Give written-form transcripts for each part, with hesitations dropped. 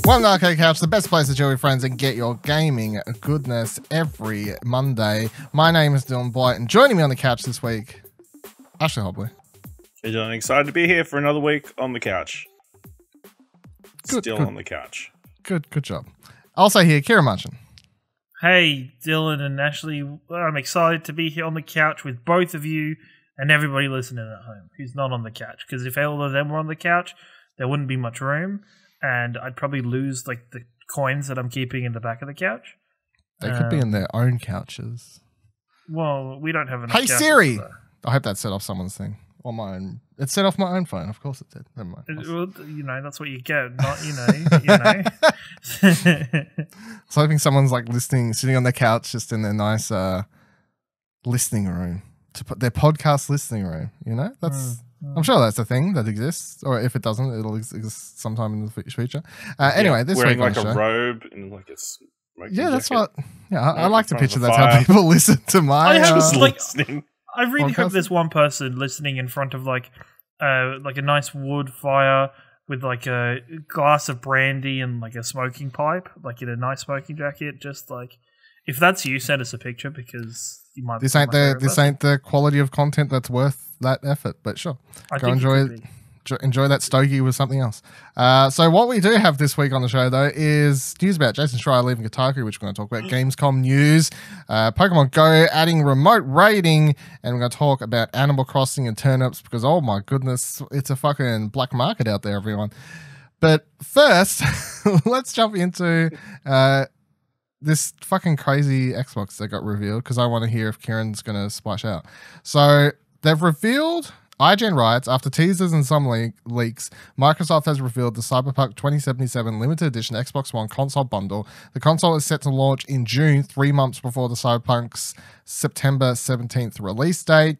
Welcome to Arcade Couch, the best place to chill with friends and get your gaming goodness every Monday. My name is Dylan Blight, and joining me on the couch this week, Ashley Hobley. Hey Dylan, excited to be here for another week on the couch. Still on the couch. Good job. Also here, Kieran Marchant. Hey Dylan and Ashley, I'm excited to be here on the couch with both of you and everybody listening at home who's not on the couch. Because if all of them were on the couch, there wouldn't be much room. And I'd probably lose like the coins that I'm keeping in the back of the couch. They could be in their own couches. Well, we don't have enough. Hey Siri! I hope that set off someone's thing. Or my own. It set off my own phone. Of course it did. Never mind. Well, you know, that's what you get. Not, you know. So I think someone's like listening, sitting on their couch just in their nice listening room. To put their podcast listening room. You know? That's... I'm sure that's a thing that exists, or if it doesn't, it'll exist sometime in the future. Anyway, this wearing week like on the a show, robe and like a smoking that's jacket. what. Yeah, I like to picture that's fire. how people listen to my. I really hope there's one person listening in front of like a nice wood fire with like a glass of brandy and like a smoking pipe, like in a nice smoking jacket. Just like, if that's you, send us a picture because you might. This ain't the quality of content that's worth that effort, but sure, go enjoy that stogie with something else. So what we do have this week on the show though is news about Jason Schreier leaving Kotaku, which we're going to talk about, Gamescom news, Pokemon Go adding remote raiding, and we're going to talk about Animal Crossing and Turnips because oh my goodness, it's a fucking black market out there, everyone. But first, let's jump into this fucking crazy Xbox that got revealed because I want to hear if Kieran's going to splash out. So they've revealed, IGN writes, after teasers and some leaks, Microsoft has revealed the Cyberpunk 2077 limited edition Xbox One console bundle. The console is set to launch in June, 3 months before the Cyberpunk's September 17th release date.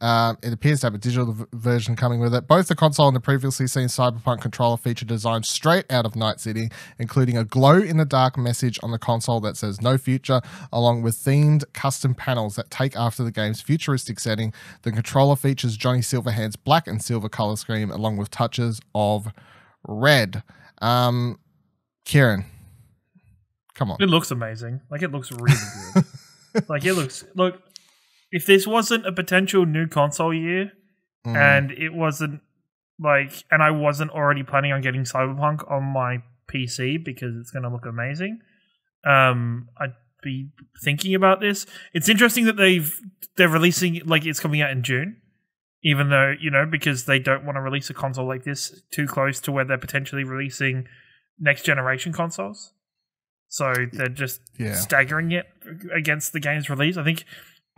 It appears to have a digital version coming with it. Both the console and the previously seen Cyberpunk controller feature designs straight out of Night City, including a glow-in-the-dark message on the console that says no future, along with themed custom panels that take after the game's futuristic setting. The controller features Johnny Silverhand's black and silver color scheme, along with touches of red. Kieran, come on. It looks amazing. Like, it looks really good. Look, if this wasn't a potential new console year, and it wasn't like, and I wasn't already planning on getting Cyberpunk on my PC because it's going to look amazing, I'd be thinking about this. It's interesting that they're releasing, like, it's coming out in June, even though, you know, because they don't want to release a console like this too close to where they're potentially releasing next generation consoles. So they're just staggering it against the game's release. I think.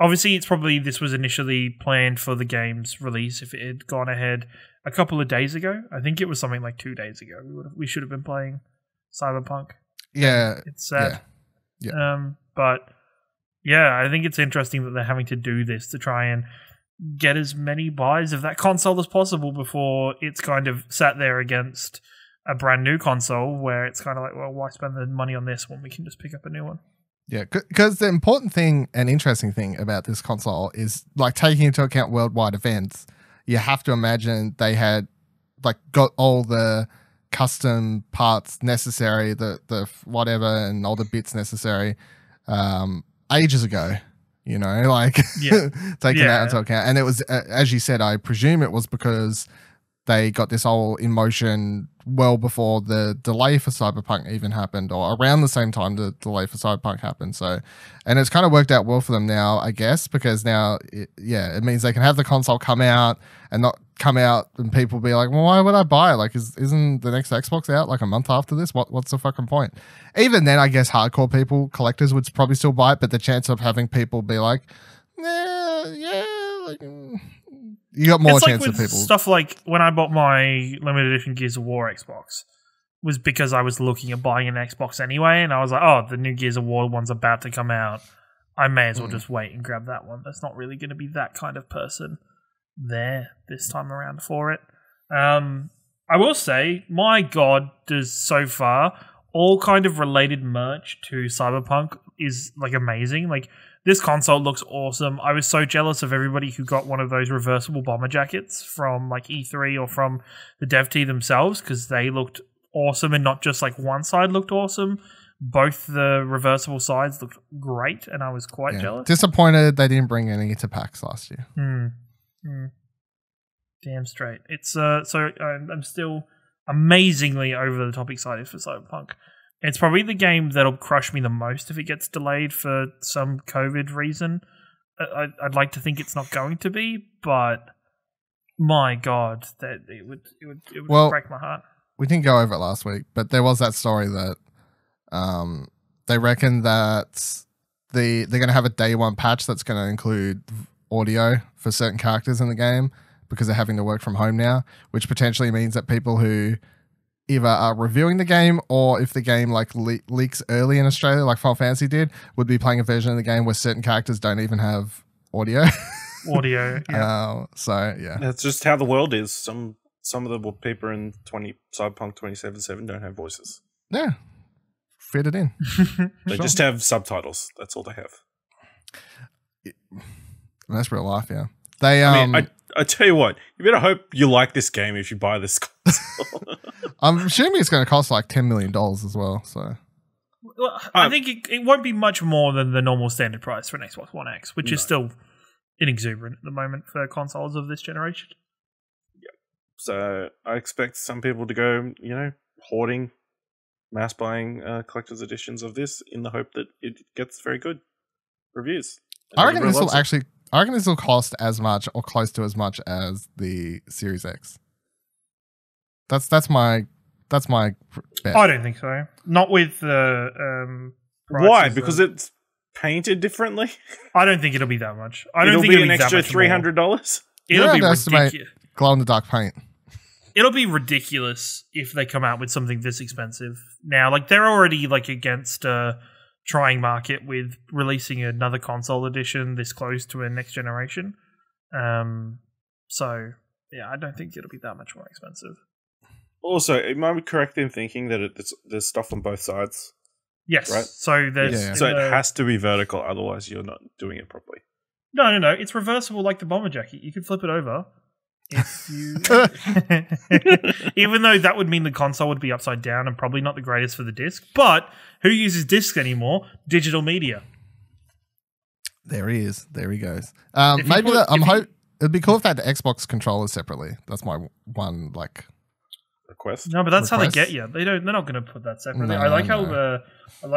Obviously, this was initially planned for the game's release if it had gone ahead a couple of days ago. I think it was something like 2 days ago. We should have been playing Cyberpunk. Yeah. It's sad. Yeah. But yeah, I think it's interesting that they're having to do this to try and get as many buys of that console as possible before it's kind of sat there against a brand new console where it's kind of like, well, why spend the money on this when we can just pick up a new one? Yeah, because the important thing and interesting thing about this console is, like, taking into account worldwide events, you have to imagine they had, like, got all the custom parts necessary, the whatever, and all the bits necessary ages ago, you know, like, taking that into account. And it was, as you said, I presume it was because they got this all in motion well before the delay for Cyberpunk even happened, or around the same time the delay for Cyberpunk happened. So, and it's kind of worked out well for them now, I guess, because now, it means they can have the console come out and not come out and people be like, well, why would I buy it? Like, isn't the next Xbox out like a month after this? What's the fucking point? Even then, I guess hardcore people, collectors would probably still buy it, but the chance of having people be like, you got more chance of people. Stuff like when I bought my limited edition Gears of War Xbox was because I was looking at buying an Xbox anyway, and I was like, oh, the new Gears of War one's about to come out. I may as well just wait and grab that one. There's not really going to be that kind of person there this time around for it. I will say, my God, does so far all kind of related merch to Cyberpunk is like amazing. Like, this console looks awesome. I was so jealous of everybody who got one of those reversible bomber jackets from like E3 or from the dev team themselves because they looked awesome and not just like one side looked awesome. Both the reversible sides looked great, and I was quite jealous. Disappointed they didn't bring any to PAX last year. Damn straight. It's so I'm still amazingly over the top excited for Cyberpunk. It's probably the game that'll crush me the most if it gets delayed for some COVID reason. I'd like to think it's not going to be, but my God, that it would break my heart. We didn't go over it last week, but there was that story that they reckon that they're going to have a day one patch that's going to include audio for certain characters in the game because they're having to work from home now, which potentially means that people who either are reviewing the game or if the game like leaks early in Australia, like Final Fantasy did, would be playing a version of the game where certain characters don't even have audio. So yeah, that's just how the world is. Some of the people in Cyberpunk 2077 don't have voices. Yeah, fit it in. They just have subtitles. That's all they have. That's real life. Yeah, I tell you what, you better hope you like this game if you buy this console. I'm assuming it's going to cost like $10 million as well. So, well, I think it won't be much more than the normal standard price for an Xbox One X, which is still inexuberant at the moment for consoles of this generation. Yeah. So I expect some people to go, hoarding, mass buying collector's editions of this in the hope that it gets very good reviews. I reckon this will cost as much or close to as much as the Series X. That's my bet. I don't think so. Not with the why? Because it's painted differently. I don't think it'll be that much. It'll be an extra $300. It'll be ridiculous. Glow in the dark paint. It'll be ridiculous if they come out with something this expensive. Now, like they're already like against trying market with releasing another console edition this close to a next generation. So yeah, I don't think it'll be that much more expensive. Also, am I correct in thinking that there's stuff on both sides? Yes. Right? So there's so it has to be vertical, otherwise you're not doing it properly. No. It's reversible like the bomber jacket. You can flip it over. If you even though that would mean the console would be upside down and probably not the greatest for the disc, but who uses discs anymore? Digital media. There he is. There he goes. It'd be cool if they had the Xbox controllers separately. That's my one request. No, but that's how they get you. They're not going to put that separately.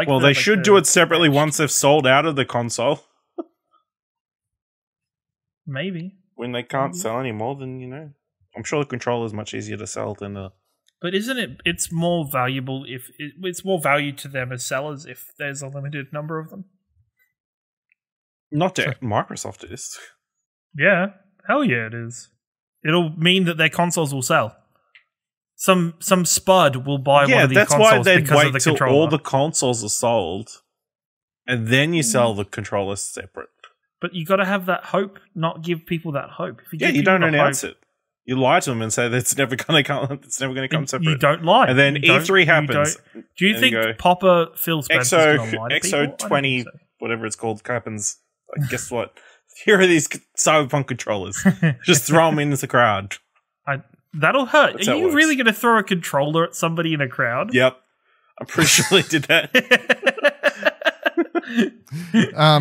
Well, they should do it separately once they've sold out of the console. Maybe. When they can't sell anymore, then, I'm sure the controller is much easier to sell than a... But isn't it, it's more valuable it's more value to them as sellers if there's a limited number of them? Not to Microsoft it is. Yeah. Hell yeah, it is. It'll mean that their consoles will sell. Some spud will buy one of these consoles because of the controller. Till all the consoles are sold, and then you sell the controller separate. But you got to have that hope, not give people that hope. You don't announce it. You lie to them and say that it's never going to come. It's never going to come separate. You don't lie, and then E3 happens. Do you think Popper Phil Spencer's going to lie to people? XO20, whatever it's called, happens. Guess what? Here are these Cyberpunk controllers. Just throw them into the crowd. That'll hurt. Are you really going to throw a controller at somebody in a crowd? Yep. I'm pretty sure they did that.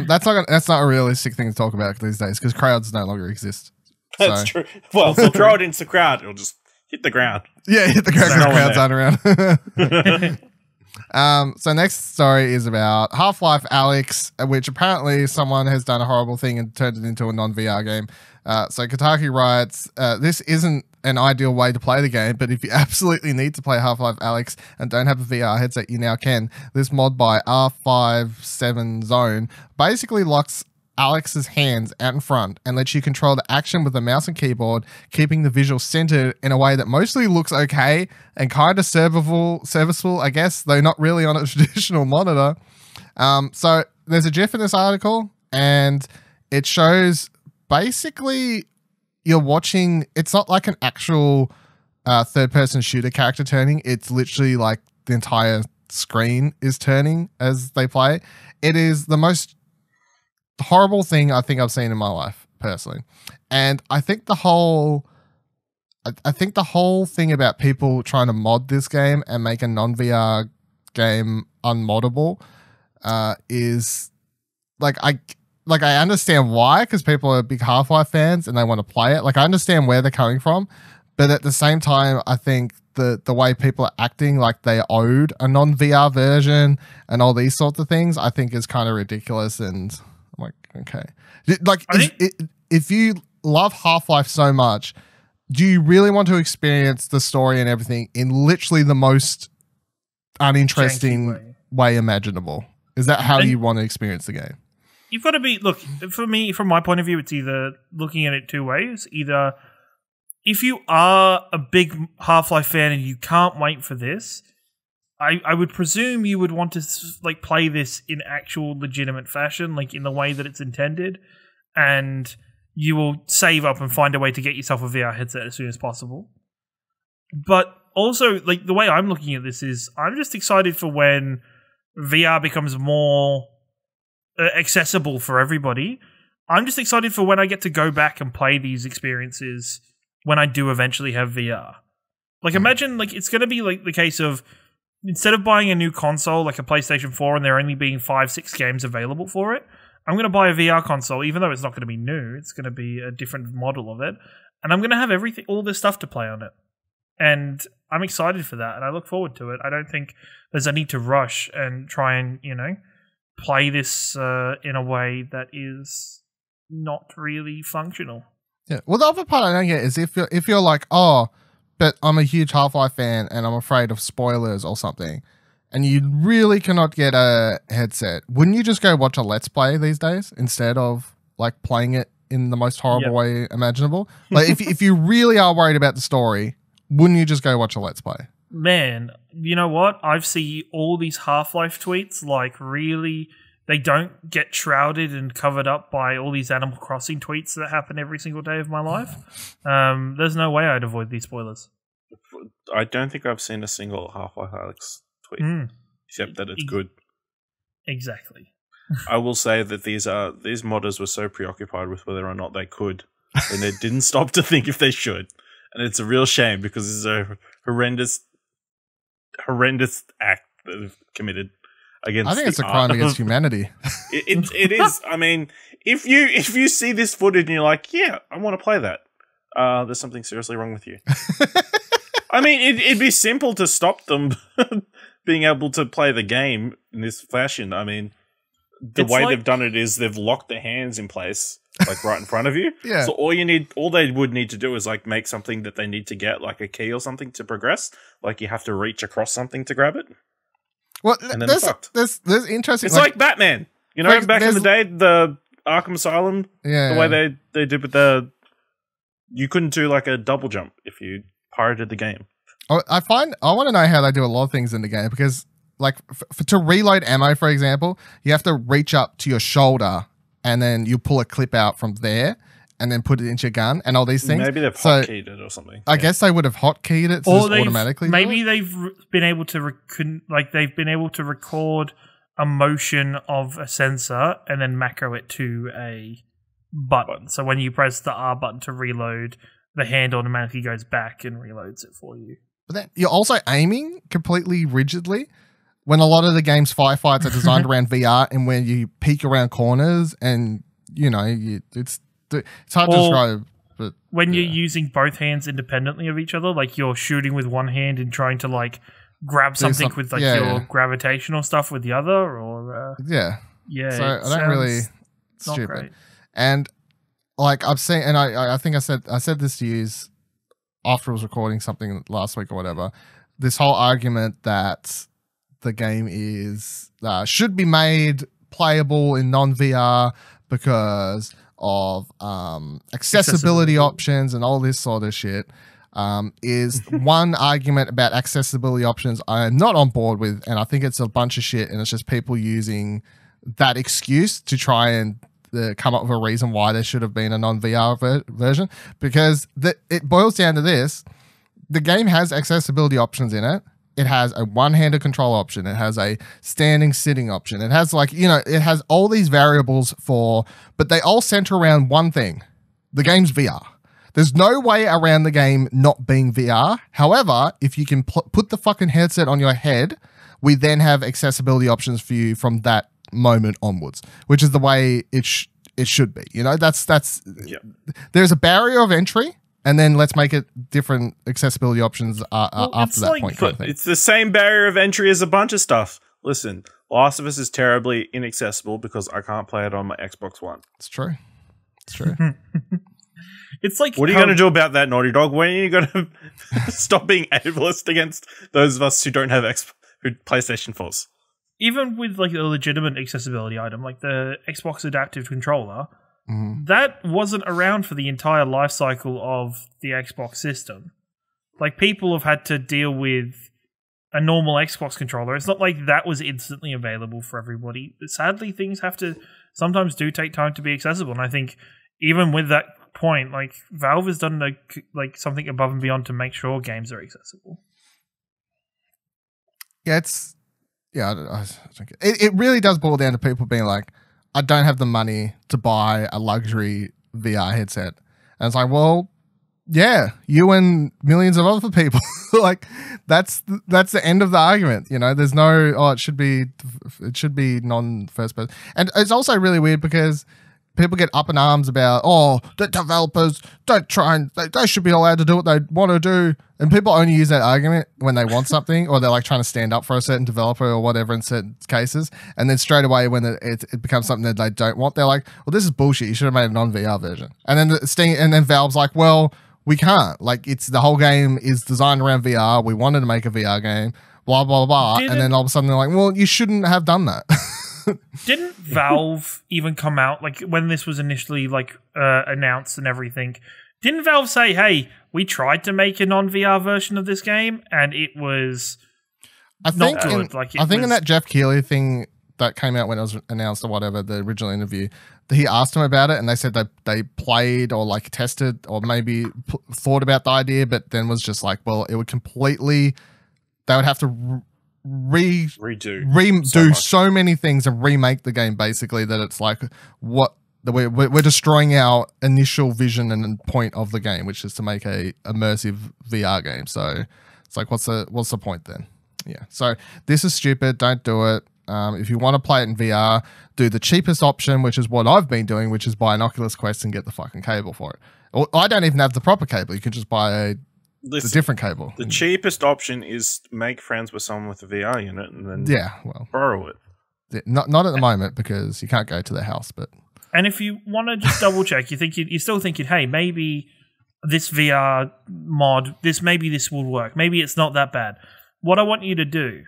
That's not a realistic thing to talk about these days because crowds no longer exist. That's true. Well, if they'll throw it into the crowd, it'll just hit the ground. Yeah, hit the ground because crowds aren't around. So next story is about Half-Life Alyx, which apparently someone has done a horrible thing and turned it into a non-VR game. So Kotaku writes, this isn't an ideal way to play the game, but if you absolutely need to play Half-Life Alyx and don't have a VR headset, you now can. This mod by R57 Zone basically locks Alyx's hands out in front and lets you control the action with the mouse and keyboard, keeping the visual centered in a way that mostly looks okay and kind of serviceable, I guess, though not really on a traditional monitor. So there's a GIF in this article, and it shows basically you're watching. It's not like an actual third-person shooter character turning. It's literally like the entire screen is turning as they play. It is the most horrible thing I think I've seen in my life, personally. And I think the whole I think the whole thing about people trying to mod this game and make a non-VR game unmoddable is like I understand why, because people are big Half-Life fans and they want to play it. Like, I understand where they're coming from, but at the same time, I think the way people are acting like they owed a non-VR version and all these sorts of things, I think is kind of ridiculous. And I'm like, okay, like if you love Half-Life so much, do you really want to experience the story and everything in literally the most uninteresting way imaginable? Is that how you want to experience the game? You've got to be, look, for me, from my point of view, it's either looking at it two ways. Either if you are a big Half-Life fan and you can't wait for this, I would presume you would want to like play this in actual legitimate fashion, like in the way that it's intended, and you will save up and find a way to get yourself a VR headset as soon as possible. But also, like, the way I'm looking at this is I'm just excited for when VR becomes more accessible for everybody. I'm just excited for when I get to go back and play these experiences when I do eventually have VR. Like, imagine, like, it's going to be like the case of instead of buying a new console like a PlayStation 4 and there only being 5-6 games available for it, I'm going to buy a VR console, even though it's not going to be new. It's going to be a different model of it. And I'm going to have all this stuff to play on it. And I'm excited for that, and I look forward to it. I don't think there's a need to rush and try and, play this in a way that is not really functional. Yeah. Well, the other part I don't get is if you're like, oh, but I'm a huge Half-Life fan and I'm afraid of spoilers or something, and you really cannot get a headset, wouldn't you just go watch a Let's Play these days instead of like playing it in the most horrible way imaginable? Like, if you really are worried about the story, wouldn't you just go watch a Let's Play? Man, you know what? I've seen all these Half-Life tweets, like, really, they don't get shrouded and covered up by all these Animal Crossing tweets that happen every single day of my life. There's no way I'd avoid these spoilers. I don't think I've seen a single Half-Life Alyx tweet, except that it's good. Exactly. I will say that these modders were so preoccupied with whether or not they could, and they didn't stop to think if they should. And it's a real shame because this is a horrendous act that they've committed against. I think it's a crime against humanity. It is. I mean, if you see this footage and you're like, yeah, I want to play that, there's something seriously wrong with you. I mean, it'd be simple to stop them being able to play the game in this fashion. I mean, the way they've done it is they've locked their hands in place, like right in front of you. Yeah. So all they would need to do is like make something that they need to get, like a key or something to progress. Like you have to reach across something to grab it. Well, and then there's interesting. It's like Batman. Back in the day, the Arkham Asylum, the way they did with you couldn't do like a double jump if you pirated the game. I want to know how they do a lot of things in the game, because like to reload ammo, for example, you have to reach up to your shoulder and then you pull a clip out from there and then put it into your gun and all these things. Maybe they've hotkeyed it or something. I guess they would have hotkeyed it to just automatically. Maybe they've been able to record a motion of a sensor and then macro it to a button. So when you press the R button to reload, the hand automatically goes back and reloads it for you. But then you're also aiming completely rigidly when a lot of the game's firefights are designed around VR and where you peek around corners and, it's hard to describe. But when you're using both hands independently of each other, like you're shooting with one hand and trying to like grab something with like your gravitational stuff with the other, or so I don't really stupid. Great. And like I've seen, and I think I said this to you after I was recording something last week or whatever. This whole argument that the game is should be made playable in non-VR because of accessibility options and all this sort of shit is one argument about accessibility options I am not on board with, and I think it's a bunch of shit, and it's just people using that excuse to try and come up with a reason why there should have been a non-VR version, because it boils down to this. The game has accessibility options in it. It has a one-handed control option. It has a standing sitting option. It has it has all these variables but they all center around one thing. The game's VR. There's no way around the game not being VR. However, if you can put the fucking headset on your head, we then have accessibility options for you from that moment onwards, which is the way it should be. You know, that's there's a barrier of entry, and then let's make it different accessibility options after that point. Kind of thing. It's the same barrier of entry as a bunch of stuff. Listen, Last of Us is terribly inaccessible because I can't play it on my Xbox One. It's true. It's true. It's like, what are you going to do about that, Naughty Dog? When are you going to stop being ableist against those of us who don't have PlayStation 4s? Even with like a legitimate accessibility item, like the Xbox Adaptive Controller, that wasn't around for the entire life cycle of the Xbox system. Like, people have had to deal with a normal Xbox controller. It's not like that was instantly available for everybody. Sadly, things have to sometimes do take time to be accessible, and I think even with that point, like, Valve has done like something above and beyond to make sure games are accessible. Yeah, it really does boil down to people being like, I don't have the money to buy a luxury VR headset. And it's like, well, yeah, you and millions of other people. Like, that's the end of the argument. You know, there's no, it should be non-first person. And it's also really weird because people get up in arms about, the developers don't try and they should be allowed to do what they want to do. And people only use that argument when they want something, or they're like trying to stand up for a certain developer or whatever in certain cases. And then straight away, when it becomes something that they don't want, they're like, well, this is bullshit. You should have made a non-VR version. And then Valve's like, well, we can't. Like, it's the whole game is designed around VR. We wanted to make a VR game, blah, blah, blah. And then all of a sudden they're like, well, you shouldn't have done that. Didn't Valve even come out, like, when this was initially like announced and everything? Didn't Valve say, "Hey, we tried to make a non-VR version of this game, and it was not good"? I think in that Jeff Keighley thing that came out when it was announced or whatever, the original interview, he asked him about it, and they said that they played or like tested or maybe thought about the idea, but then was just like, well, it would completely. They would have to redo so many things and remake the game, basically, that it's like we're destroying our initial vision and point of the game, which is to make a immersive VR game. So it's like, what's the point then? Yeah. So this is stupid. Don't do it. If you want to play it in VR, do the cheapest option, which is what I've been doing, which is buy an Oculus Quest and get the fucking cable for it. Or I don't even have the proper cable. You can just buy the different cable. The cheapest option is make friends with someone with a VR unit and then borrow it. Yeah, not at the moment because you can't go to their house, but. And if you want to just double check, you're still thinking, hey, maybe this VR mod, maybe this will work. Maybe it's not that bad. What I want you to do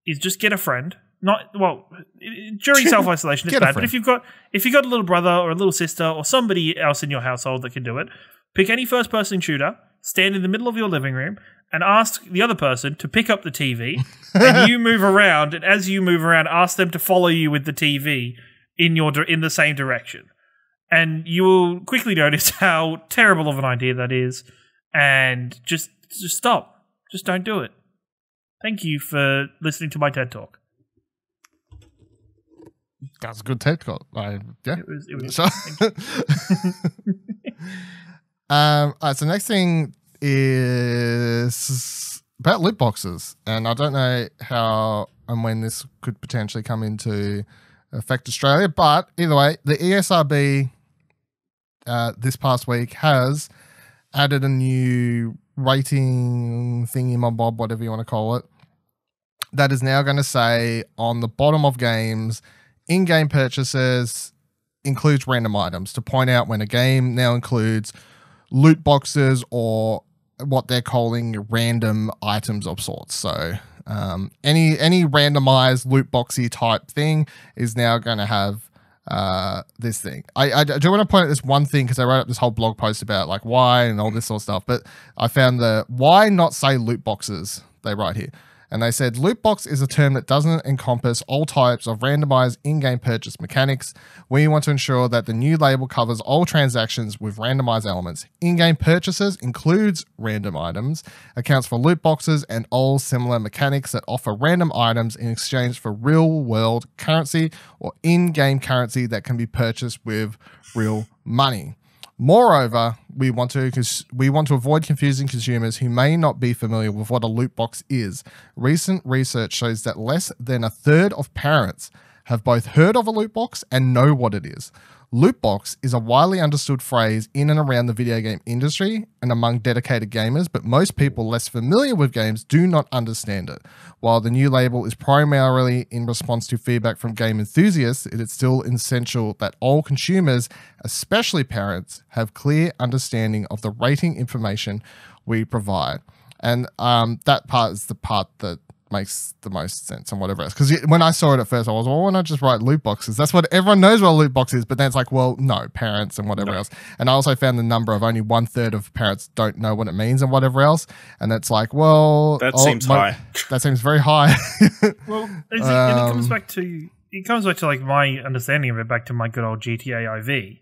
is just get a friend. During self-isolation, it's bad. But if you've got a little brother or a little sister or somebody else in your household that can do it, pick any first-person shooter, stand in the middle of your living room, and ask the other person to pick up the TV, and you move around. And as you move around, ask them to follow you with the TV in the same direction, and you will quickly notice how terrible of an idea that is, and just stop. Just don't do it. Thank you for listening to my TED Talk. That's a good TED Talk. Yeah. It was so, so next thing is about loot boxes, and I don't know how and when this could potentially come into affect Australia, but either way, the ESRB this past week has added a new rating thingy, bob, whatever you want to call it, that is now going to say on the bottom of games, in-game purchases includes random items, to point out when a game now includes loot boxes or what they're calling random items of sorts. So any randomized loot boxy type thing is now going to have this thing. I do want to point out this one thing because I wrote up this whole blog post about like why and all this sort of stuff, but I found the why not say loot boxes, they write here. And they said, loot box is a term that doesn't encompass all types of randomized in-game purchase mechanics. We want to ensure that the new label covers all transactions with randomized elements. In-game purchases includes random items, accounts for loot boxes, and all similar mechanics that offer random items in exchange for real-world currency or in-game currency that can be purchased with real money. Moreover, we want to avoid confusing consumers who may not be familiar with what a loot box is. Recent research shows that less than a third of parents have both heard of a loot box and know what it is. Loot box is a widely understood phrase in and around the video game industry and among dedicated gamers, but most people less familiar with games do not understand it. While the new label is primarily in response to feedback from game enthusiasts, it is still essential that all consumers, especially parents, have clear understanding of the rating information we provide. And that part is the part that makes the most sense and whatever else. Because when I saw it at first, I was, well, why not just write loot boxes? That's what everyone knows what a loot box is. But then it's like, well, no, parents and whatever else. And I also found the number of only 1/3 of parents don't know what it means and whatever else. And it's like, well, that seems high. That seems very high. Well, and it comes back to like my understanding of it. Back to my good old GTA IV.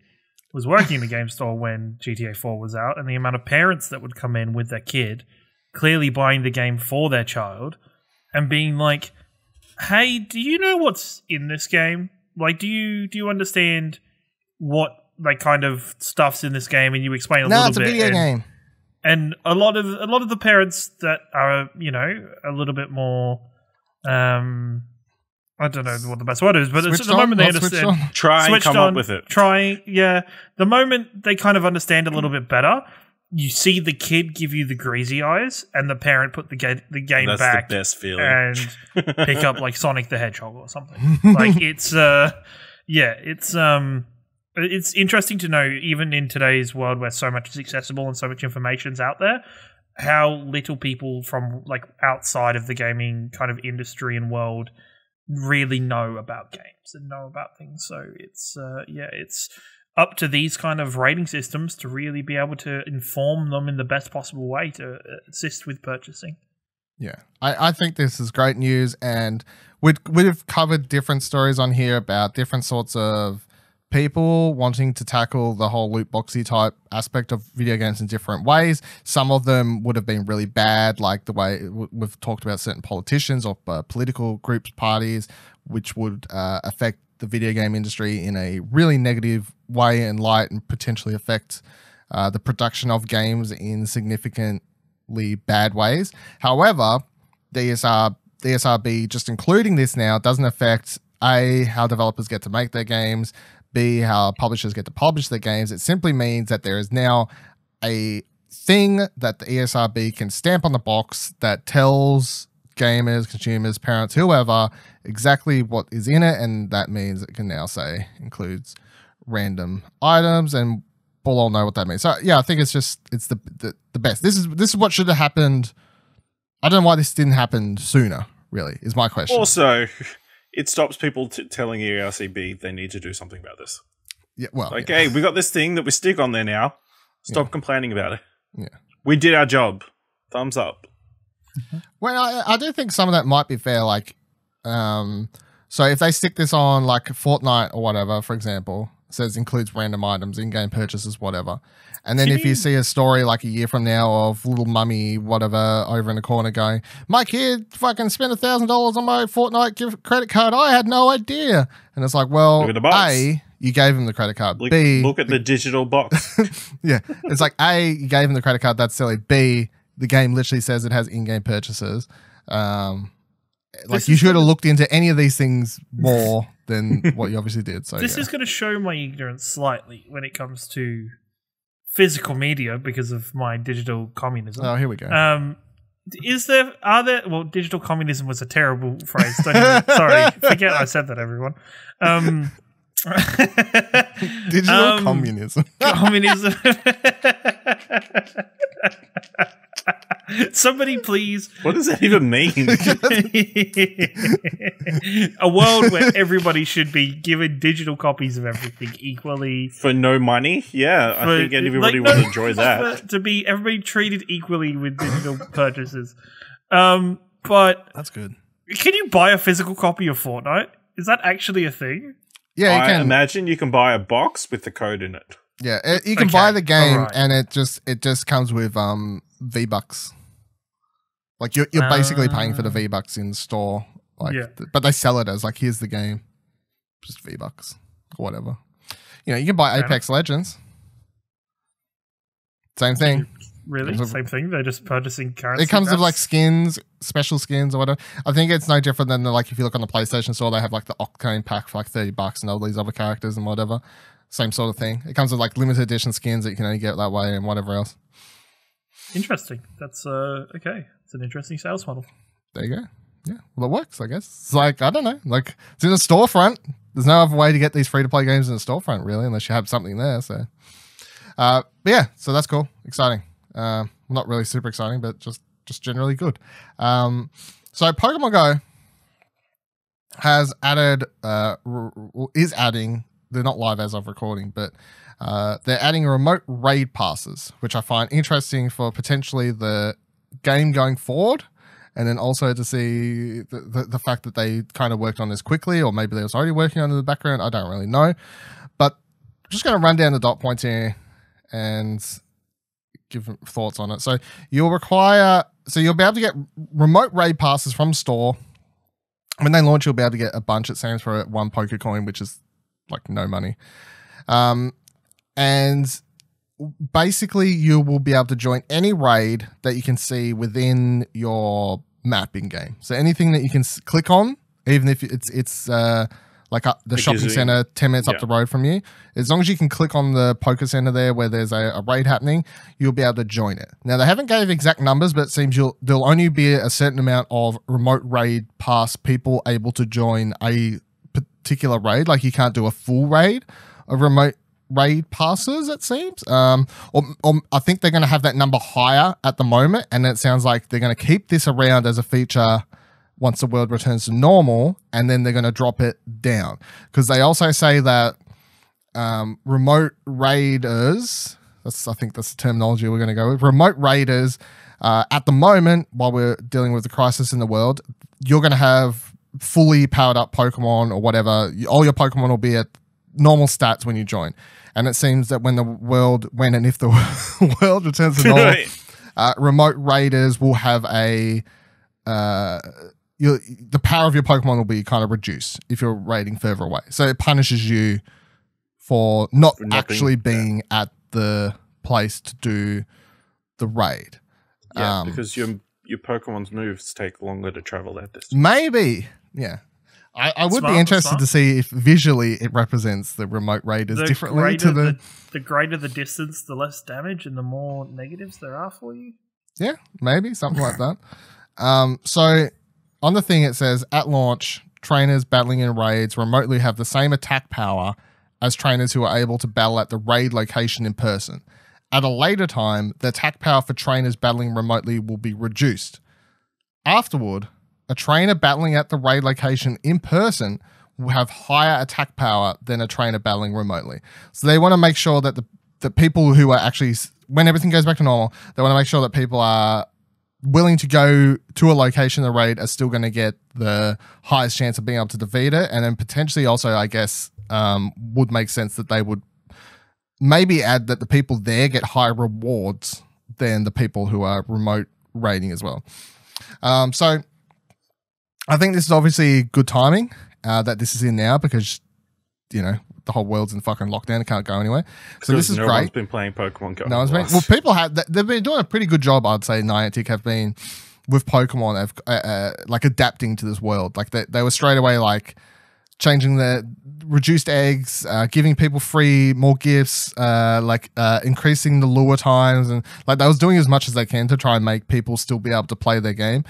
Was working in the game store when GTA 4 was out, and the amount of parents that would come in with their kid, clearly buying the game for their child. And being like, hey, do you know what's in this game? Like, do you understand what like kind of stuff's in this game? And you explain a little bit. No, it's a video game. And a lot of the parents that are, you know, a little bit more, I don't know what the best word is, but it's the moment they understand. Try and come up with it. The moment they kind of understand a little bit better, you see the kid give you the greasy eyes, and the parent put the game That's back the best feeling. And pick up like Sonic the Hedgehog or something. Like it's interesting to know, even in today's world where so much is accessible and so much information's out there, how little people from like outside of the gaming kind of industry and world really know about games and know about things. So it's up to these kind of rating systems to really be able to inform them in the best possible way to assist with purchasing. Yeah, I think this is great news, and we've covered different stories on here about different sorts of people wanting to tackle the whole loot boxy type aspect of video games in different ways. Some of them would have been really bad, like the way we've talked about certain politicians or political groups, parties, which would affect the video game industry in a really negative way and light, and potentially affect the production of games in significantly bad ways. However, the ESRB just including this now doesn't affect A, how developers get to make their games, B, how publishers get to publish their games. It simply means that there is now a thing that the ESRB can stamp on the box that tells gamers, consumers, parents, whoever, exactly what is in it, and that means it can now say includes random items, and we'll all know what that means. So yeah, I think it's the best. This is what should have happened. I don't know why this didn't happen sooner, really, is my question. Also, it stops people telling ESRB they need to do something about this. Yeah, well, like, hey, we got this thing that we stick on there now. Stop complaining about it. Yeah, we did our job. Thumbs up. Well, I do think some of that might be fair. Like, so if they stick this on like Fortnite or whatever, for example, says includes random items, in-game purchases, whatever. And then if you see a story like a year from now of little mummy, whatever, over in the corner going, my kid fucking spent $1,000 on my Fortnite credit card. I had no idea. And it's like, well, A, you gave him the credit card. B, look at the digital box. Yeah. It's like, A, you gave him the credit card. That's silly. B, the game literally says it has in-game purchases. Like, you should have looked into any of these things more than what you obviously did. So this is going to show my ignorance slightly when it comes to physical media because of my digital communism. Oh, here we go. Well, digital communism was a terrible phrase. Sorry, forget I said that, everyone. Digital communism. Communism. Somebody please. What does that even mean? A world where everybody should be given digital copies of everything equally. For no money? Yeah, I think everybody would enjoy that. To be everybody treated equally with digital purchases. But that's good. Can you buy a physical copy of Fortnite? Is that actually a thing? Yeah, you can. Imagine you can buy a box with the code in it. Yeah, you can buy the game, and it just comes with V-Bucks. Like you're basically paying for the V-Bucks in the store. Like, but they sell it as like, here's the game, just V-Bucks or whatever. You know, you can buy Apex Legends. Same thing. Really? Same thing? They're just purchasing currency? It comes with like skins, special skins or whatever. I think it's no different than like if you look on the PlayStation Store, they have like the Octane pack for like $30 and all these other characters and whatever. Same sort of thing. It comes with like limited edition skins that you can only get that way and whatever else. Interesting. That's okay. It's an interesting sales model. There you go. Yeah. Well, it works, I guess. It's like, I don't know. Like, it's in the storefront. There's no other way to get these free-to-play games in the storefront, really, unless you have something there. So, but yeah, so that's cool. Exciting. Not really super exciting, but just generally good. So Pokemon Go has added, is adding, they're not live as of recording, but they're adding remote raid passes, which I find interesting for potentially the game going forward. And then also to see the fact that they kind of worked on this quickly, or maybe they was already working on it in the background. I don't really know. But I'm just going to run down the dot points here and give thoughts on it. So you'll be able to get remote raid passes from store. When they launch, you'll be able to get a bunch. It stands for 1 Pokecoin, which is like no money. And basically you will be able to join any raid that you can see within your map in game. So anything that you can click on, even if it's like the shopping center 10 minutes up the road from you, as long as you can click on the poker center there where there's a raid happening, you'll be able to join it. Now they haven't gave exact numbers, but it seems there'll only be a certain amount of remote raid pass people able to join a particular raid. Like you can't do a full raid of remote raid passes, it seems. Or I think they're going to have that number higher at the moment, and it sounds like they're going to keep this around as a feature once the world returns to normal, and then they're going to drop it down. Because they also say that remote raiders, I think that's the terminology we're going to go with, remote raiders, at the moment, while we're dealing with the crisis in the world, you're going to have fully powered up Pokemon or whatever. All your Pokemon will be at normal stats when you join. And it seems that when and if the world returns to normal, remote raiders will have the power of your Pokemon will be kind of reduced if you're raiding further away. So it punishes you for not actually being at the place to do the raid. Yeah, because your Pokemon's moves take longer to travel that distance. Maybe, yeah. I would be interested to see if visually it represents the remote raiders differently to the greater the distance, the less damage and the more negatives there are for you. Yeah, maybe something like that. So on the thing it says, at launch, trainers battling in raids remotely have the same attack power as trainers who are able to battle at the raid location in person. At a later time, the attack power for trainers battling remotely will be reduced. Afterward, a trainer battling at the raid location in person will have higher attack power than a trainer battling remotely. So they want to make sure that the people who are actually, when everything goes back to normal, they want to make sure that people are willing to go to a location, the raid, are still going to get the highest chance of being able to defeat it. And then potentially also, I guess, would make sense that they would maybe add that the people there get higher rewards than the people who are remote raiding as well. So I think this is obviously good timing that this is in now because, you know, the whole world's in fucking lockdown. It can't go anywhere. So this is great. No one's been playing Pokemon Go. No one's been. Well, people have. They've been doing a pretty good job, I'd say. Niantic have been with Pokemon, like adapting to this world. Like they were straight away like changing the reduced eggs, giving people more gifts, increasing the lure times, and like they was doing as much as they can to try and make people still be able to play their game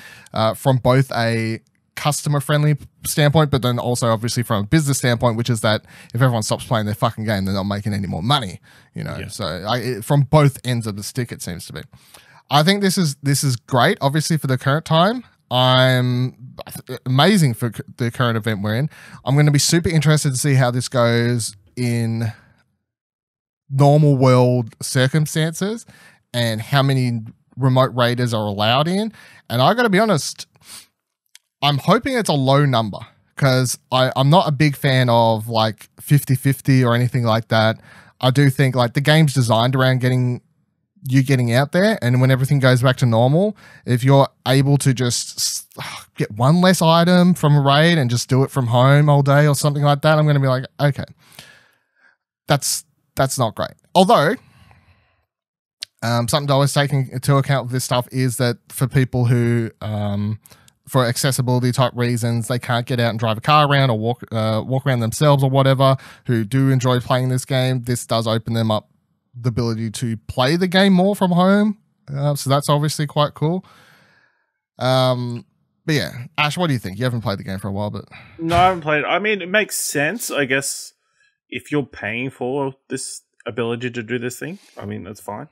from both a customer friendly standpoint, but then also obviously from a business standpoint, which is that if everyone stops playing their fucking game, they're not making any more money, you know. Yeah. So from both ends of the stick, it seems to be. I think this is great, obviously, for the current time. I'm amazing for the current event we're in. I'm going to be super interested to see how this goes in normal world circumstances and how many remote raiders are allowed in. And I got to be honest, I'm hoping it's a low number because I'm not a big fan of like 50-50 or anything like that. I do think like the game's designed around getting out there, and when everything goes back to normal, if you're able to just get one less item from a raid and just do it from home all day or something like that, I'm going to be like, okay, that's not great. Although Something to always take into account with this stuff is that for people who, for accessibility type reasons, they can't get out and drive a car around or walk around themselves or whatever, who do enjoy playing this game, this does open them up the ability to play the game more from home. So that's obviously quite cool. But yeah, Ash, what do you think? You haven't played the game for a while, but... No, I haven't played. I mean, it makes sense, I guess, if you're paying for this ability to do this thing. I mean, that's fine.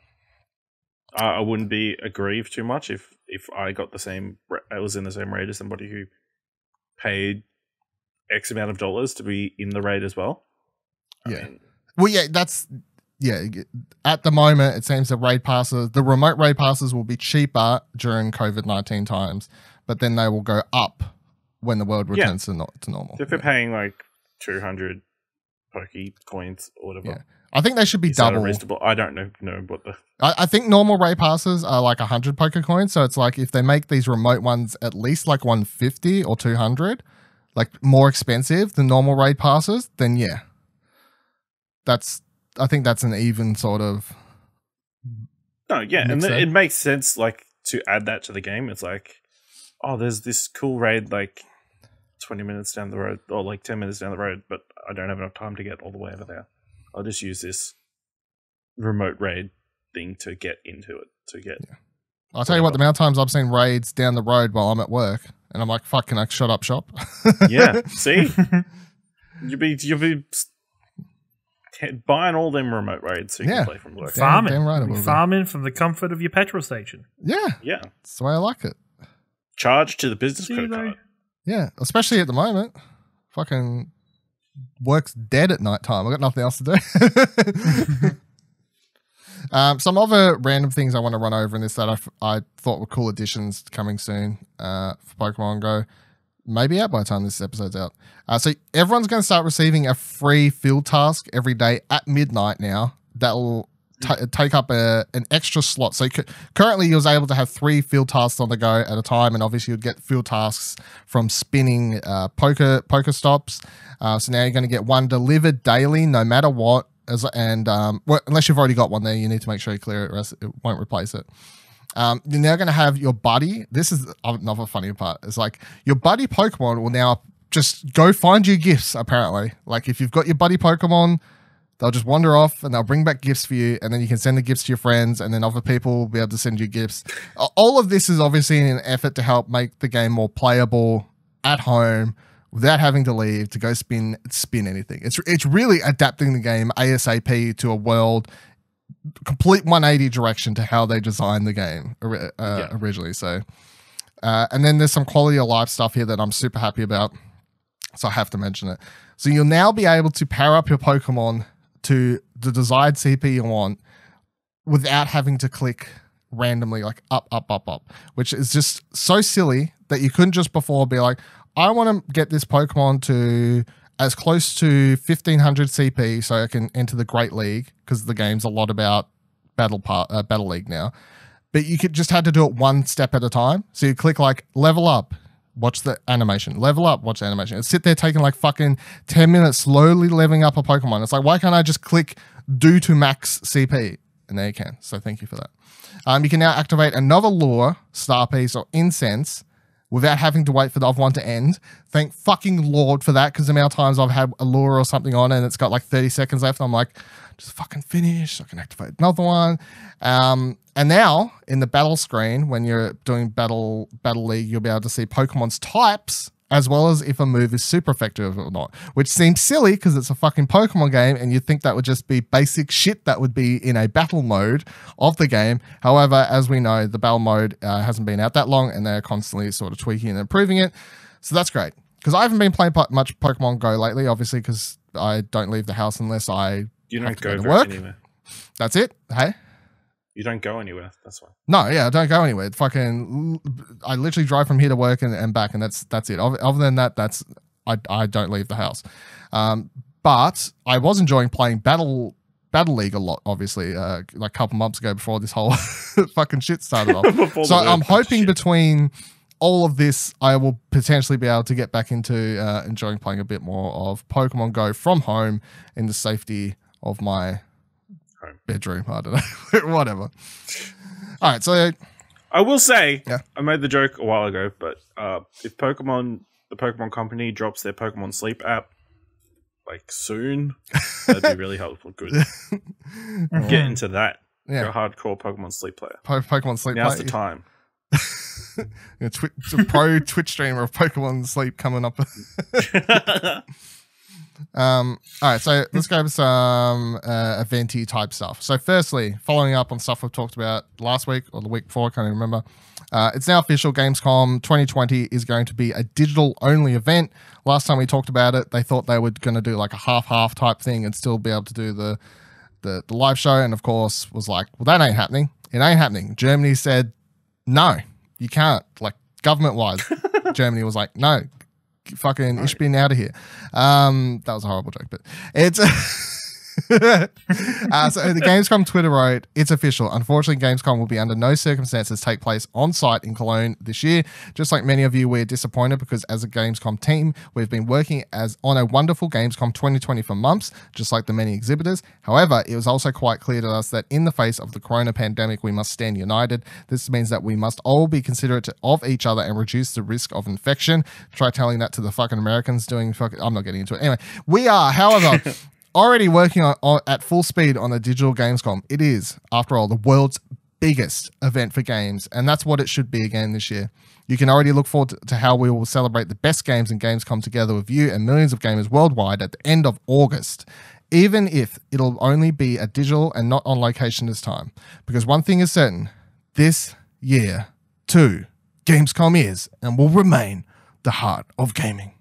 I wouldn't be aggrieved too much if I got the same... I was in the same raid as somebody who paid X amount of dollars to be in the raid as well. Yeah. Well, yeah, that's... Yeah, at the moment, it seems the remote raid passes will be cheaper during COVID-19 times, but then they will go up when the world returns to normal. So if you're paying like 200 Poke coins or whatever, yeah. I think they should be double. Reasonable? I don't know what the... I think normal raid passes are like 100 Poke coins, so it's like if they make these remote ones at least like 150 or 200, like more expensive than normal raid passes, then yeah. I think that's an even sort of... No, yeah, and it makes sense, like, to add that to the game. It's like, oh, there's this cool raid, like, 20 minutes down the road, or like 10 minutes down the road, but I don't have enough time to get all the way over there. I'll just use this remote raid thing to get into it, Yeah. I'll tell you what, the amount of times I've seen raids down the road while I'm at work, and I'm like, fuck, can I shut up shop? Yeah, see? You'll be buying all them remote raids so you can play from work. Farming from the comfort of your petrol station. Yeah. That's the way I like it. Charge to the business credit card. Yeah, especially at the moment. Fucking work's dead at night time. I've got nothing else to do. Some other random things I want to run over in this that I thought were cool additions coming soon for Pokemon Go. Maybe out by the time this episode's out. So everyone's going to start receiving a free field task every day at midnight now. That will take up an extra slot. So currently you was able to have 3 field tasks on the go at a time, and obviously you'd get field tasks from spinning poker stops. So now you're going to get 1 delivered daily, no matter what. Unless you've already got one there, you need to make sure you clear it, or else it won't replace it. You're now going to have your buddy. This is another funny part. It's like your buddy Pokemon will now just go find you gifts, apparently. Like if you've got your buddy Pokemon, they'll just wander off and they'll bring back gifts for you, and then you can send the gifts to your friends, and then other people will be able to send you gifts. All of this is obviously in an effort to help make the game more playable at home without having to leave to go spin anything. It's really adapting the game ASAP to a world complete 180 direction to how they designed the game originally. So, and then there's some quality of life stuff here that I'm super happy about, so I have to mention it. So you'll now be able to power up your Pokemon to the desired CP you want without having to click randomly like up, which is just so silly that you couldn't just before be like, I want to get this Pokemon to as close to 1500 CP so I can enter the Great League, because the game's a lot about Battle League now. But you could just had to do it one step at a time. So you click like level up, watch the animation, level up, watch the animation. It'd sit there taking like fucking 10 minutes slowly leveling up a Pokemon. It's like, why can't I just click do to max CP? And there you can. So thank you for that. You can now activate another lure, star piece, or incense without having to wait for the other one to end. Thank fucking Lord for that, because the amount of times I've had a lure or something on and it's got like 30 seconds left, I'm like, just fucking finish, so I can activate another one. And now, in the battle screen, when you're doing Battle League, you'll be able to see Pokemon's types, as well as if a move is super effective or not, which seems silly because it's a fucking Pokemon game and you'd think that would just be basic shit that would be in a battle mode of the game. However, as we know, the battle mode hasn't been out that long and they're constantly sort of tweaking and improving it. So that's great. Because I haven't been playing much Pokemon Go lately, obviously, because I don't leave the house unless I have to go to work. Anywhere. That's it. Hey? You don't go anywhere. That's why. No, yeah, I don't go anywhere. I literally drive from here to work and back, and that's it. Other than that, I don't leave the house. But I was enjoying playing Battle League a lot, obviously, like a couple months ago before this whole fucking shit started off. So I'm hoping between all of this, I will potentially be able to get back into enjoying playing a bit more of Pokemon Go from home in the safety of my bedroom. I don't know. Whatever. All right, so I will say, I made the joke a while ago, but if the Pokemon Company drops their Pokemon Sleep app like soon, that'd be really helpful. Good. Get into that. You're a hardcore Pokemon Sleep player. Pokemon Sleep. Now's the time. Pro Twitch streamer of Pokemon Sleep coming up. All right, so let's go with some eventy type stuff. So firstly, following up on stuff we've talked about last week or the week before, I can't even remember. It's now official. Gamescom 2020 is going to be a digital only event. Last time we talked about it, they thought they were going to do like a half type thing and still be able to do the live show, and of course was like, well, that ain't happening. It ain't happening. Germany said, no, you can't. Like government wise, Germany was like, no. Fucking Ich bin out of here. That was a horrible joke, but it's so the Gamescom Twitter wrote, it's official. Unfortunately, Gamescom will be under no circumstances take place on site in Cologne this year. Just like many of you, we're disappointed because as a Gamescom team, we've been working on a wonderful Gamescom 2020 for months, just like the many exhibitors. However, it was also quite clear to us that in the face of the corona pandemic, we must stand united. This means that we must all be considerate of each other and reduce the risk of infection. Try telling that to the fucking Americans doing I'm not getting into it. Anyway, we are, however, already working on at full speed on a digital Gamescom. It is, after all, the world's biggest event for games, and that's what it should be again this year. You can already look forward to how we will celebrate the best games in Gamescom together with you and millions of gamers worldwide at the end of August, even if it'll only be a digital and not on location this time. Because one thing is certain, this year, too, Gamescom is and will remain the heart of gaming.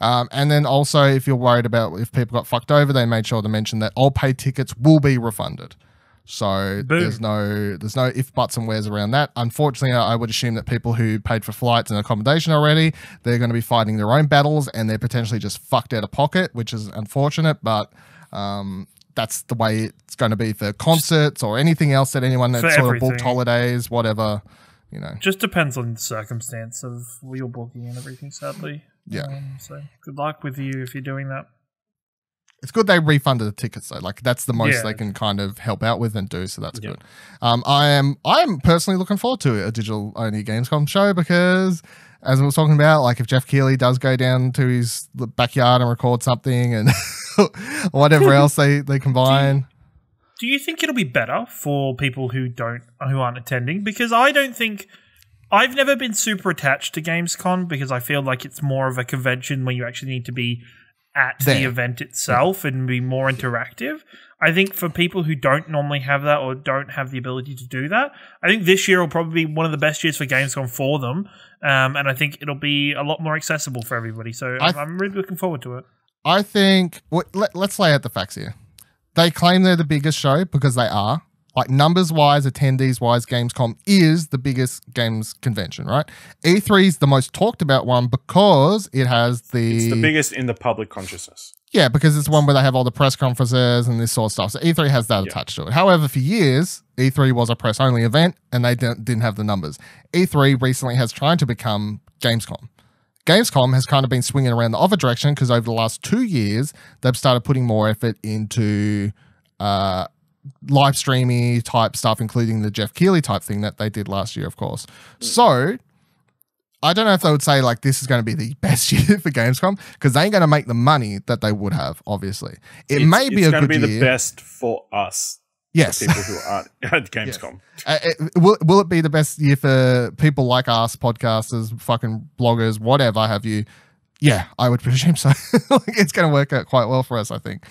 And then also, if you're worried about if people got fucked over, they made sure to mention that all paid tickets will be refunded. So there's no if, buts, and wheres around that. Unfortunately, I would assume that people who paid for flights and accommodation already, they're going to be fighting their own battles and they're potentially just fucked out of pocket, which is unfortunate, but that's the way it's going to be for concerts or anything else that anyone that sort of booked holidays, whatever, you know. Just depends on the circumstance of your booking and everything, sadly. Yeah. So good luck with you if you're doing that. It's good they refunded the tickets though. Like that's the most they can kind of help out with and do. So that's good. I am personally looking forward to a digital only Gamescom show because, as we were talking about, like if Jeff Keighley does go down to his backyard and record something and whatever else they combine. Do you think it'll be better for people who aren't attending? Because I've never been super attached to Gamescom because I feel like it's more of a convention where you actually need to be at the event itself and be more interactive. I think for people who don't normally have that or don't have the ability to do that, I think this year will probably be one of the best years for Gamescom for them. And I think it'll be a lot more accessible for everybody. So I'm really looking forward to it. I think, let's lay out the facts here. They claim they're the biggest show because they are. Like numbers-wise, attendees-wise, Gamescom is the biggest games convention, right? E3 is the most talked about one because it has It's the biggest in the public consciousness. Yeah, because it's one where they have all the press conferences and this sort of stuff. So E3 has that attached to it. However, for years, E3 was a press-only event and they didn't have the numbers. E3 recently has tried to become Gamescom. Gamescom has kind of been swinging around the other direction because over the last 2 years, they've started putting more effort into live streamy type stuff, including the Jeff Keighley type thing that they did last year, of course. So I don't know if they would say like this is going to be the best year for Gamescom because they ain't going to make the money that they would have, obviously. It's may be a good year. It's going to be the best for us. Yes. For people who aren't at Gamescom. Yes. Will it be the best year for people like us, podcasters, fucking bloggers, whatever have you? Yeah, I would presume so. It's going to work out quite well for us, I think.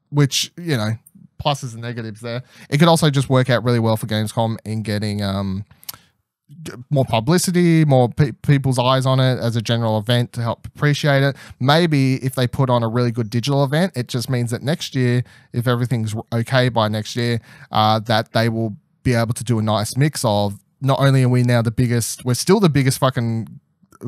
Which, you know, pluses and negatives there. It could also just work out really well for Gamescom in getting more publicity, more people's eyes on it as a general event to help appreciate it. Maybe if they put on a really good digital event, it just means that next year, if everything's okay by next year, that they will be able to do a nice mix of not only are we now the biggest, we're still the biggest fucking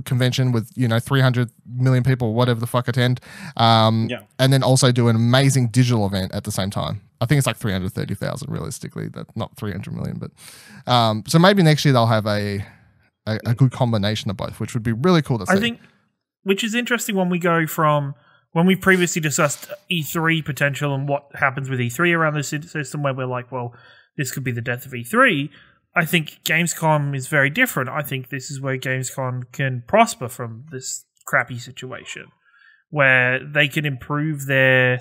convention with, you know, 300 million people, whatever the fuck attend, and then also do an amazing digital event at the same time. I think it's like 330,000 realistically, that not 300 million, but so maybe next year they'll have a good combination of both, which would be really cool to see. I think, which is interesting when we go from when we previously discussed E3 potential and what happens with E3 around this system, where we're like, well, this could be the death of E3, I think Gamescom is very different. I think this is where Gamescom can prosper from this crappy situation, where they can improve their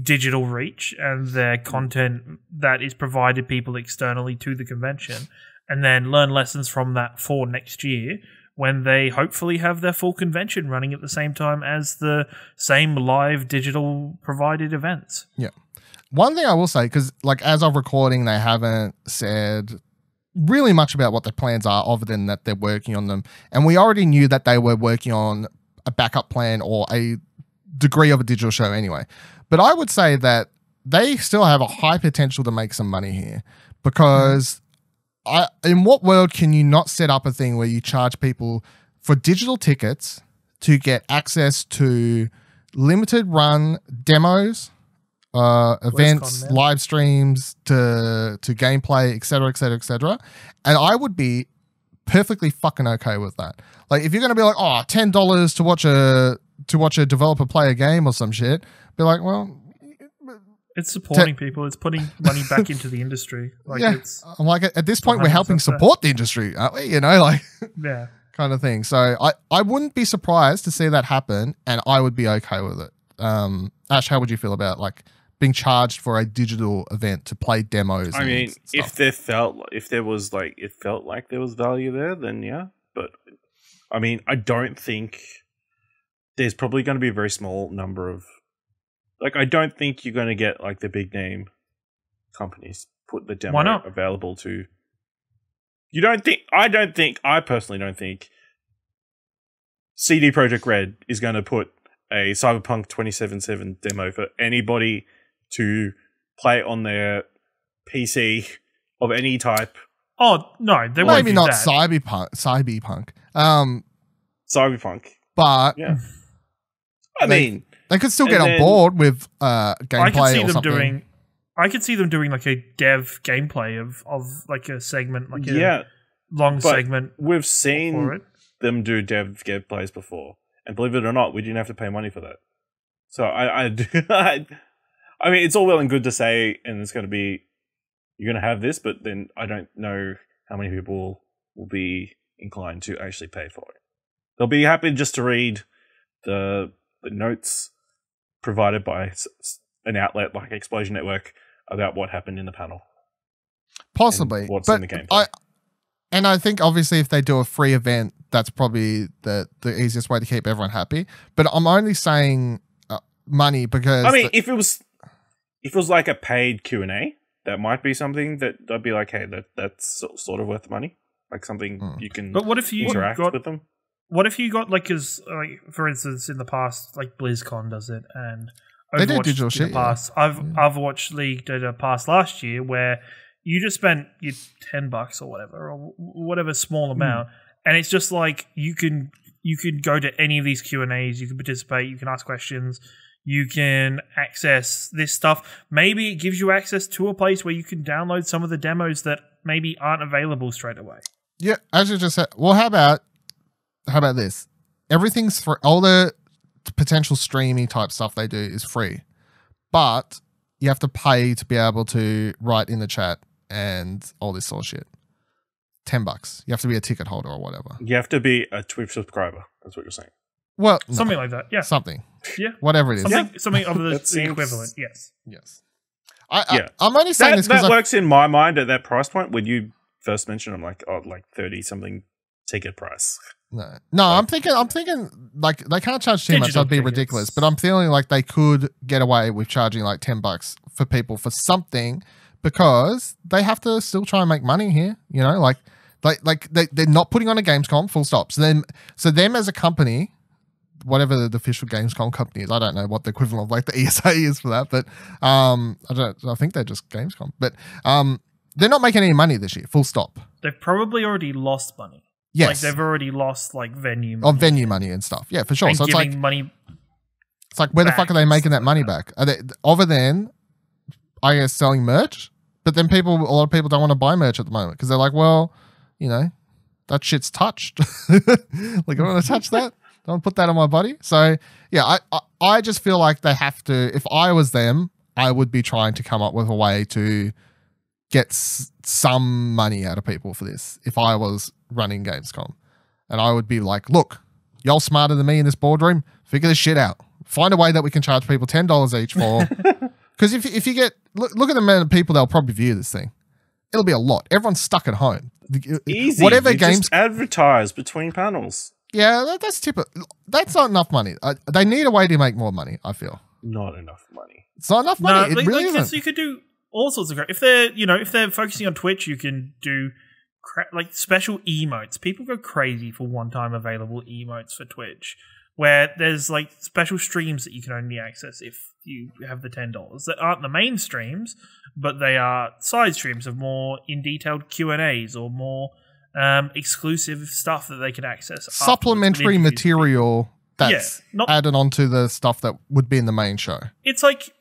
digital reach and their content that is provided people externally to the convention, and then learn lessons from that for next year, when they hopefully have their full convention running at the same time as the same live digital provided events. Yeah. One thing I will say, because like as of recording, they haven't said really much about what their plans are other than that they're working on them. And we already knew that they were working on a backup plan or a degree of a digital show anyway. But I would say that they still have a high potential to make some money here, because in what world can you not set up a thing where you charge people for digital tickets to get access to limited run demos, events, live streams, to gameplay, etc., etc., etc. And I would be perfectly fucking okay with that. Like, if you're going to be like, oh, $10 to watch a developer play a game or some shit, be like, well, it's supporting people. It's putting money back into the industry. Like, yeah, I'm like, at this point, we're helping support the industry, aren't we? You know, like, yeah, kind of thing. So I wouldn't be surprised to see that happen, and I would be okay with it. Ash, how would you feel about like being charged for a digital event to play demos? I mean, if it felt like there was value there, then yeah. But I mean, I don't think there's probably going to be a very small number of. Like, I don't think you're going to get, like, the big name companies put the demo available to. I personally don't think CD Projekt Red is going to put a Cyberpunk 2077 demo for anybody to play on their PC of any type. Oh, no, they won't maybe do not that. Cyberpunk. Cyberpunk. But yeah. I mean, they could still get on board with gameplay or something. I could see them doing like a dev gameplay of like a segment, like a long segment. We've seen them do dev gameplays before, and believe it or not, we didn't have to pay money for that. So I mean, it's all well and good to say, and it's going to be, you're going to have this, but then I don't know how many people will be inclined to actually pay for it. They'll be happy just to read the notes provided by an outlet like Explosion Network about what happened in the panel. Possibly. What's in the gameplay. I think obviously if they do a free event, that's probably the easiest way to keep everyone happy. But I'm only saying money because... I mean, if it was like a paid Q&A, that might be something that I'd be like, hey, that's sort of worth the money. Like something you can but what if you interact with them. What if you got like, for instance, in the past, like BlizzCon does it, and Overwatch they do digital shit. Past, yeah. Overwatch League did a pass last year where you just spent your $10 or whatever small amount, and it's just like you can go to any of these Q&As, you can participate, you can ask questions, you can access this stuff. Maybe it gives you access to a place where you can download some of the demos that maybe aren't available straight away. Yeah, as you just said. Well, how about this? Everything's for all the potential streaming type stuff they do is free, but you have to pay to be able to write in the chat and all this sort of shit. $10. You have to be a ticket holder or whatever. You have to be a Twitch subscriber. That's what you're saying. Well, something like that. Yeah, something. Yeah, whatever it is. Something of the equivalent. Yes. Yes. I'm only saying this because that works in my mind at that price point. When you first mentioned, I'm like, oh, like 30 something ticket price. No, I'm thinking like they can't charge too much. That'd be ridiculous. But I'm feeling like they could get away with charging like $10 for people for something, because they have to still try and make money here. You know, like they're not putting on a Gamescom, full stop. So them as a company, whatever the official Gamescom company is, I don't know what the equivalent of like the ESA is for that, but I think they're just Gamescom. But they're not making any money this year, full stop. They've probably already lost money. Yes. Like they've already lost like venue money. Venue money and stuff. Yeah, for sure. And so it's like money. It's like, where the fuck are they making that money back? Are they, other than, I guess, selling merch? But then a lot of people don't want to buy merch at the moment because they're like, well, you know, that shit's touched. Like, I want to touch that. Don't put that on my body. So yeah, I just feel like they have to. If I was them, I would be trying to come up with a way to get some money out of people for this. If I was running Gamescom, and I would be like, look, y'all smarter than me in this boardroom. Figure this shit out. Find a way that we can charge people $10 each for. Because if you get look at the amount of people that'll probably view this thing, it'll be a lot. Everyone's stuck at home. Easy. Whatever you games just advertise between panels. Yeah, that's not enough money. They need a way to make more money, I feel. Not enough money. It's not enough money. It really isn't. You could do all sorts of crap. If they're focusing on Twitch, you can do like special emotes. People go crazy for one-time available emotes for Twitch, where there's like special streams that you can only access if you have the $10 that aren't the main streams, but they are side streams of more in-detailed Q&As or more exclusive stuff that they can access. Supplementary material that's added onto the stuff that would be in the main show. It's like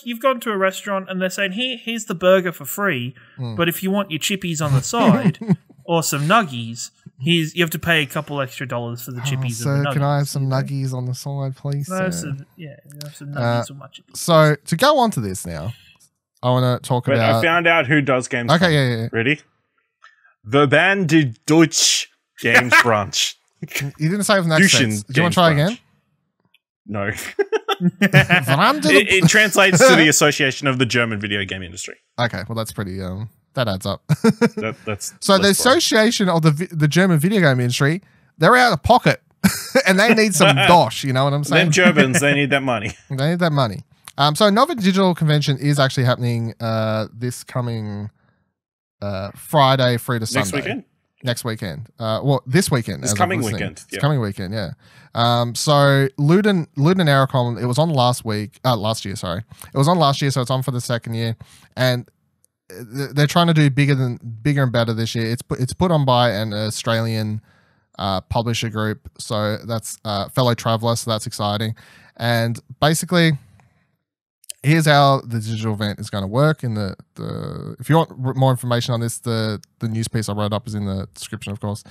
you've gone to a restaurant and they're saying, here's the burger for free, but if you want your chippies on the side or some nuggies, you have to pay a couple extra dollars for the chippies and the nuggies. Can I have some nuggies on the side, please? No, have some nuggies or my chippies. So to go on to this now, I want to talk about... I found out who does games. Okay, yeah. Ready? Verband de Deutsch Games Branch. You didn't say it with an accent. Do you want to try again? No. it translates to the Association of the German Video Game Industry. Okay, well that's pretty... that adds up. That's so the Association of the German Video Game Industry, they're out of pocket. And they need some dosh, you know what I'm saying? Them Germans, they need that money. They need that money. So Nova Digital Convention is actually happening this coming Friday through to Sunday. Next weekend. Well, this weekend. This coming weekend. This coming weekend, yeah. So LudaNarraCon, it was on last year, sorry. It was on last year, so it's on for the second year. And they're trying to do bigger and better this year. It's put on by an Australian publisher group. So that's Fellow Traveller, so that's exciting. And basically, here's how the digital event is going to work. If you want more information on this, the news piece I wrote up is in the description, of course.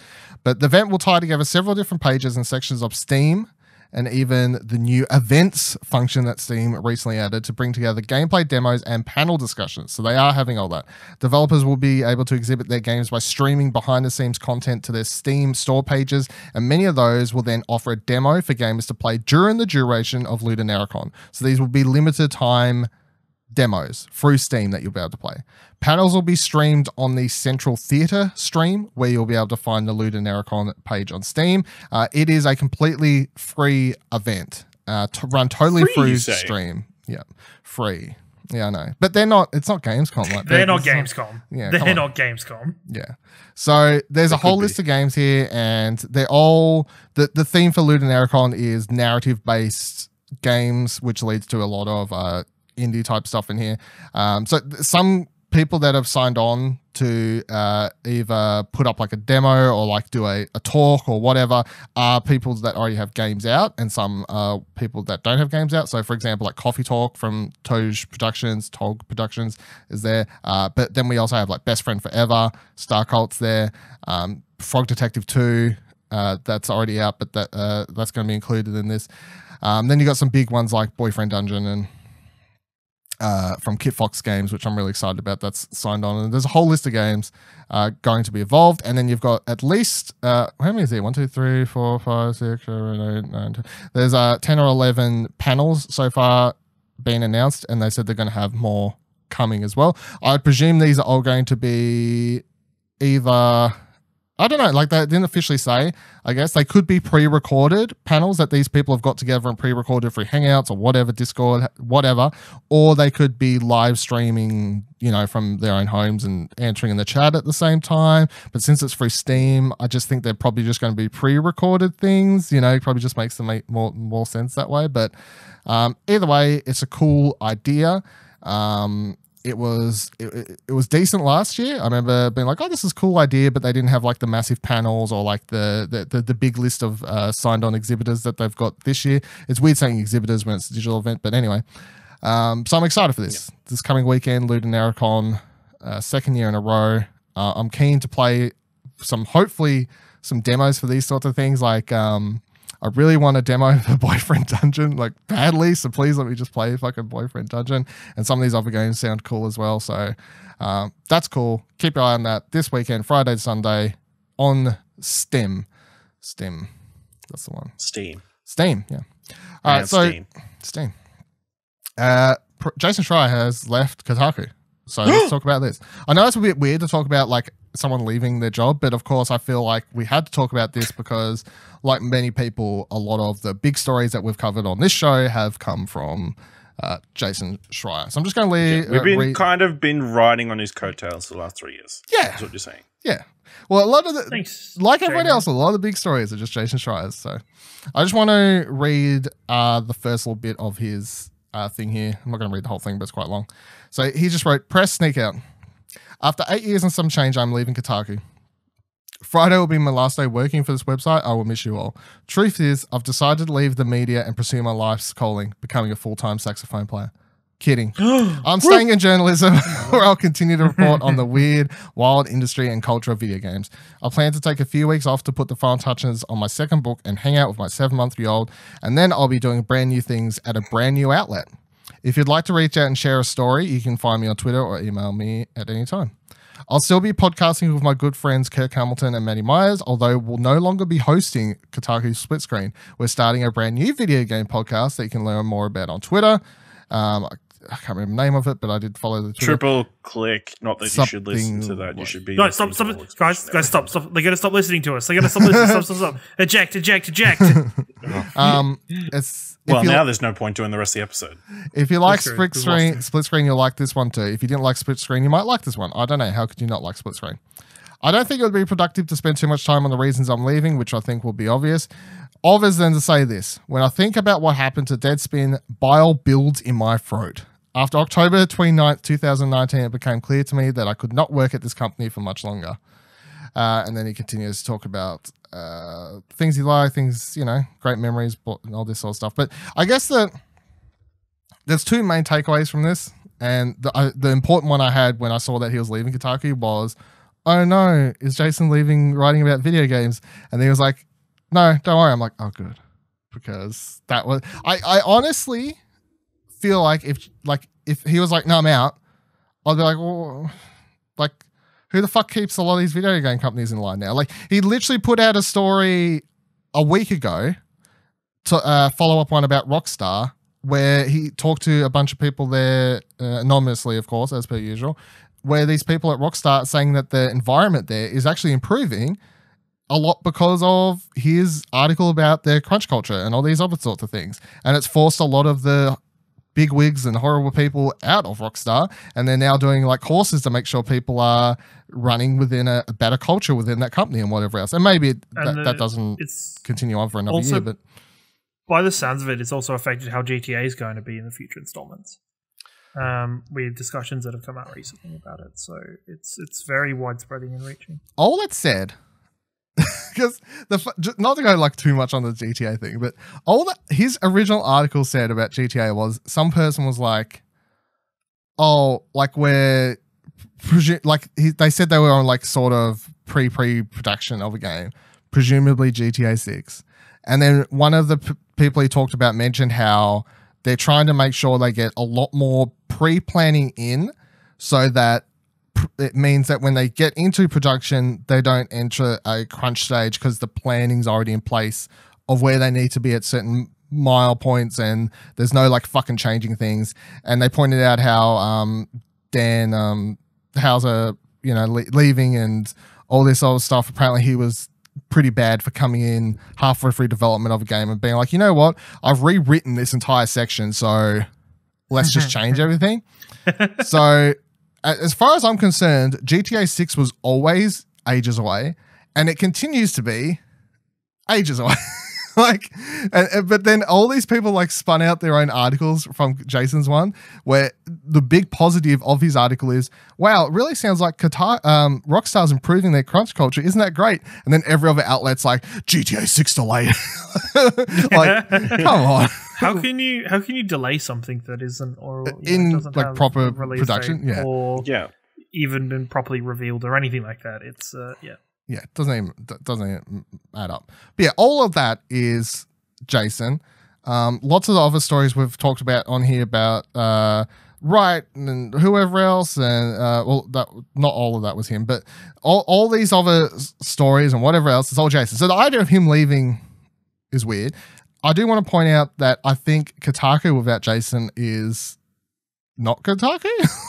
But the event will tie together several different pages and sections of Steam, and even the new events function that Steam recently added to bring together gameplay demos and panel discussions. So they are having all that. Developers will be able to exhibit their games by streaming behind-the-scenes content to their Steam store pages, and many of those will then offer a demo for gamers to play during the duration of LudaNarraCon. So these will be limited time demos through Steam that you'll be able to play. Panels will be streamed on the Central Theatre stream, where you'll be able to find the LudaNarraCon page on Steam. It is a completely free event to run totally through stream. Yeah, free. Yeah, I know. But they're not, it's not Gamescom. Like, they're not Gamescom. They're not Gamescom. Yeah. So there's a whole list of games here, and they're all, the theme for LudaNarraCon is narrative-based games, which leads to a lot of indie type stuff in here. So some people that have signed on to either put up like a demo or like do a talk or whatever are people that already have games out, and some people that don't have games out. So for example, like Coffee Talk from Tog Productions is there. But then we also have like Best Friend Forever, Star Cult's there, Frog Detective 2, that's already out, but that's going to be included in this. Then you got some big ones like Boyfriend Dungeon and from Kit Fox Games, which I'm really excited about. That's signed on, and there's a whole list of games going to be involved. And then you've got at least how many is there? 1, 2, 3, 4, 5, 6, 7, 8, 9, 10. There's 10 or 11 panels so far being announced, and they said they're going to have more coming as well. I presume these are all going to be either, I don't know, like they didn't officially say. I guess they could be pre-recorded panels that these people have got together and pre-recorded through Hangouts or whatever, Discord, whatever, or they could be live streaming, you know, from their own homes and answering in the chat at the same time. But since it's through Steam, I just think they're probably just going to be pre-recorded things. You know, it probably just makes them make more sense that way. But either way, it's a cool idea. It was decent last year. I remember being like, oh, this is a cool idea, but they didn't have like the massive panels or like the big list of signed on exhibitors that they've got this year. It's weird saying exhibitors when it's a digital event, but anyway. So I'm excited for this. Yeah. This coming weekend, LudaNarraCon, second year in a row. I'm keen to play hopefully some demos for these sorts of things. Like I really want to demo the Boyfriend Dungeon like badly, so please let me just play fucking Boyfriend Dungeon. And some of these other games sound cool as well, so that's cool. Keep your eye on that this weekend, Friday to Sunday, on Steam. That's the one. Steam, yeah. All right, so Steam. Jason Schreier has left Kotaku. So let's talk about this. I know it's a bit weird to talk about like someone leaving their job, but of course I feel like we had to talk about this because like many people, a lot of the big stories that we've covered on this show have come from Jason Schreier. So I'm just going to leave. We've kind of been riding on his coattails for the last 3 years. Yeah. That's what you're saying. Yeah. Well, a lot of the, like everyone Jamie. else, a lot of the big stories are just Jason Schreier's. So I just want to read the first little bit of his thing here. I'm not going to read the whole thing, but it's quite long. So he just wrote, press sneak out. After 8 years and some change, I'm leaving Kotaku. Friday will be my last day working for this website. I will miss you all. Truth is, I've decided to leave the media and pursue my life's calling, becoming a full-time saxophone player. Kidding. I'm staying in journalism where I'll continue to report on the weird, wild industry and culture of video games. I plan to take a few weeks off to put the final touches on my second book and hang out with my 7-month-old, and then I'll be doing brand new things at a brand new outlet. If you'd like to reach out and share a story, you can find me on Twitter or email me at any time. I'll still be podcasting with my good friends Kirk Hamilton and Matty Myers, although we'll no longer be hosting Kotaku Split Screen. We're starting a brand new video game podcast that you can learn more about on Twitter. I can't remember the name of it, but I did follow the Twitter. Triple click. Not that you should listen to that. You should be. No, stop, guys, stop. They're going to stop listening to us. They're going to stop listening. Stop. Eject. Now there's no point doing the rest of the episode. If you like Split Screen, you'll like this one too. If you didn't like Split Screen, you might like this one. I don't know. How could you not like Split Screen? I don't think it would be productive to spend too much time on the reasons I'm leaving, which I think will be obvious. Other than to say this, when I think about what happened to Deadspin, bile builds in my throat. After October 29th, 2019, it became clear to me that I could not work at this company for much longer. And then he continues to talk about things he liked, things, great memories, and all this sort of stuff. But I guess that there's two main takeaways from this. And the important one I had when I saw that he was leaving Kotaku was, oh no, is Jason leaving writing about video games? And he was like, no, don't worry. I'm like, oh, good. Because that was, I honestly feel like if he was like, no, I'm out, I'd be like, well, like, who the fuck keeps a lot of these video game companies in line now? Like, he literally put out a story a week ago to follow up one about Rockstar, where he talked to a bunch of people there, anonymously, of course, as per usual, where these people at Rockstar are saying that the environment there is actually improving a lot because of his article about their crunch culture and all these other sorts of things. And it's forced a lot of the big wigs and horrible people out of Rockstar, and they're now doing like courses to make sure people are running within a better culture within that company and whatever else. And maybe that doesn't continue on for another year. But by the sounds of it, it's also affected how GTA is going to be in the future installments. With discussions that have come out recently about it. So it's very widespreading and reaching. All that said, because not to go like too much on the GTA thing, but all that his original article said about GTA was some person was like, oh, like they said they were on like sort of pre-production of a game, presumably GTA 6. And then one of the people he talked about mentioned how they're trying to make sure they get a lot more pre-planning in so that it means that when they get into production, they don't enter a crunch stage because the planning's already in place of where they need to be at certain mile points, and there's no like fucking changing things. And they pointed out how Dan Hauser, leaving and all this other stuff. Apparently he was pretty bad for coming in halfway through development of a game and being like, you know what, I've rewritten this entire section, so let's just change everything. So as far as I'm concerned, GTA 6 was always ages away, and it continues to be ages away. But then all these people like spun out their own articles from Jason's one, where the big positive of his article is, wow, it really sounds like Rockstar's improving their crunch culture. Isn't that great? And then every other outlet's like, GTA 6 delayed. Like, come on. How can you delay something that isn't or in doesn't like have proper a release production? date Yeah. or even been properly revealed or anything like that? It's yeah. Yeah, it doesn't even add up. But yeah, all of that is Jason. Lots of the other stories we've talked about on here about Wright and whoever else, and that not all of that was him, but all these other stories and whatever else, it's all Jason. So the idea of him leaving is weird. I do want to point out that I think Kotaku without Jason is not Kotaku.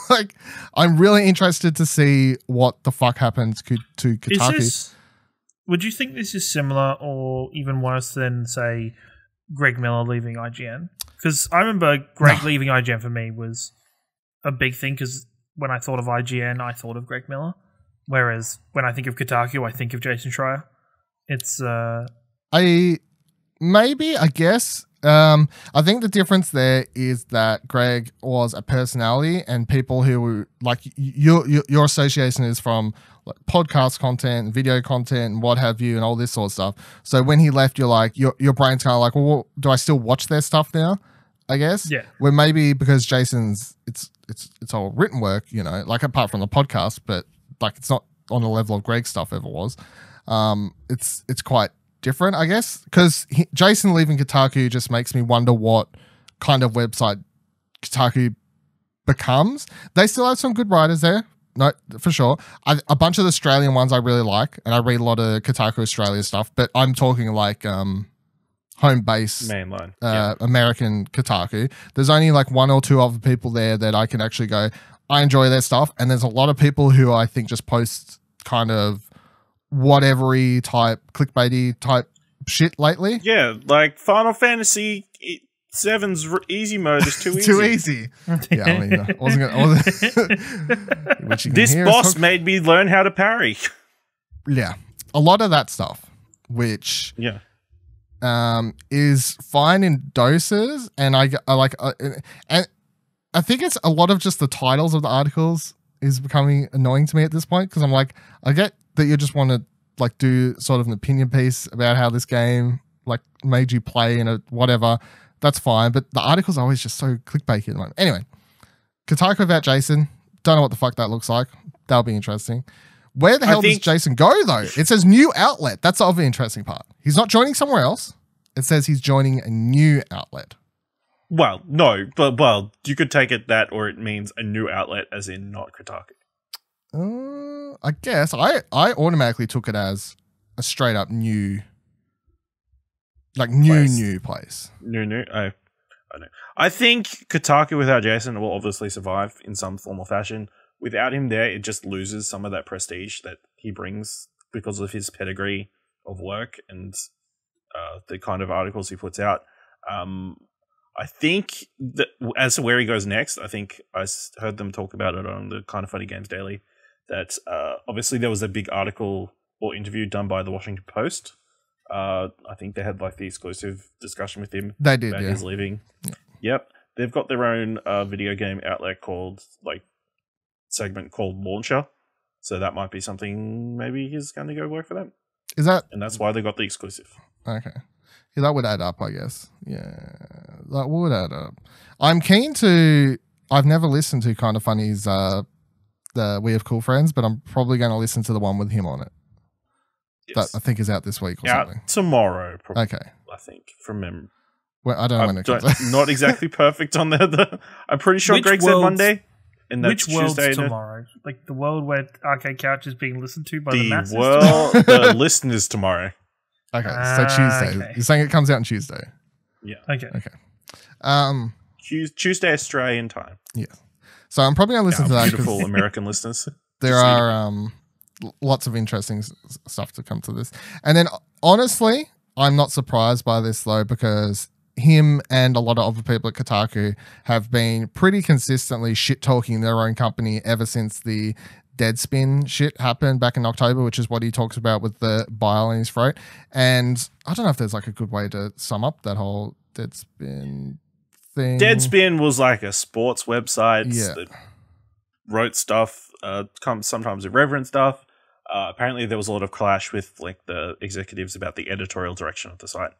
Like, I'm really interested to see what the fuck happens to Kotaku. Would you think this is similar or even worse than, say, Greg Miller leaving IGN? Because I remember Greg leaving IGN for me was a big thing, because when I thought of IGN, I thought of Greg Miller. Whereas when I think of Kotaku, I think of Jason Schreier. It's... I guess. I think the difference there is that Greg was a personality, and people who were like your association is from like podcast content, video content, and what have you, and all this sort of stuff. So when he left, you're like your brain's kind of like, well, do I still watch their stuff now? I guess. Yeah. Where maybe because Jason's it's all written work, you know, like apart from the podcast, but like it's not on the level of Greg's stuff ever was. It's quite different, I guess, because Jason leaving Kotaku just makes me wonder what kind of website Kotaku becomes. They still have some good writers there, no, for sure. A bunch of the Australian ones I really like, and I read a lot of Kotaku Australia stuff, but I'm talking like home base, mainline, American Kotaku. There's only like one or two other people there that I can actually go, I enjoy their stuff, and there's a lot of people who I think just post kind of whatevery type clickbaity type shit lately. Yeah, like Final Fantasy 7's easy mode is too easy. Too easy. Yeah, I mean, I wasn't this boss made me learn how to parry. Yeah, a lot of that stuff, which is fine in doses, and I like, and I think it's a lot of just the titles of the articles is becoming annoying to me at this point, because I'm like, I get that you just want to like do sort of an opinion piece about how this game like made you play in a whatever. That's fine, but the articles are always just so clickbaity at the moment. Anyway, Kotaku without Jason, don't know what the fuck that looks like. That'll be interesting. Where the hell does Jason go though? It says new outlet. That's the other interesting part. He's not joining somewhere else. It says he's joining a new outlet. Well, no, but you could take it that, or it means a new outlet, as in not Kotaku. I guess I automatically took it as a straight up new, like new place. New. I know. I think Kotaku without Jason will obviously survive in some form or fashion. Without him there, it just loses some of that prestige that he brings because of his pedigree of work and the kind of articles he puts out. I think that as to where he goes next, I think I heard them talk about it on the Kind of Funny Games Daily, that obviously there was a big article or interview done by the Washington Post. I think they had like the exclusive discussion with him about his leaving. Yeah. Yep. They've got their own video game outlet called segment called Launcher. So that might be something maybe he's going to go work for them. And that's why they got the exclusive. Okay. Yeah, that would add up, I guess. Yeah, that would add up. I'm keen to... I've never listened to Kind of Funny's the We Have Cool Friends, but I'm probably going to listen to the one with him on it. Yes. That I think is out this week or something. Tomorrow, probably. Okay. I think, from memory. Well, I don't know when it comes out. Not exactly perfect on the I'm pretty sure Greg said Monday. And that's which world's Tuesday tomorrow? Like the world where Arcade Couch is being listened to by the masses? The listeners tomorrow. Okay, so Tuesday. Okay. You're saying it comes out on Tuesday? Yeah. Okay. Tuesday Australian time. Yeah. So I'm probably going to listen to that. Beautiful American listeners. There are lots of interesting stuff to come to this. And then, honestly, I'm not surprised by this, though, because him and a lot of other people at Kotaku have been pretty consistently shit-talking their own company ever since the Deadspin shit happened back in October, which is what he talks about with the bile in his throat. And I don't know if there's like a good way to sum up that whole Deadspin thing. Deadspin was like a sports website that wrote stuff, sometimes irreverent stuff. Apparently there was a lot of clash with like the executives about the editorial direction of the site.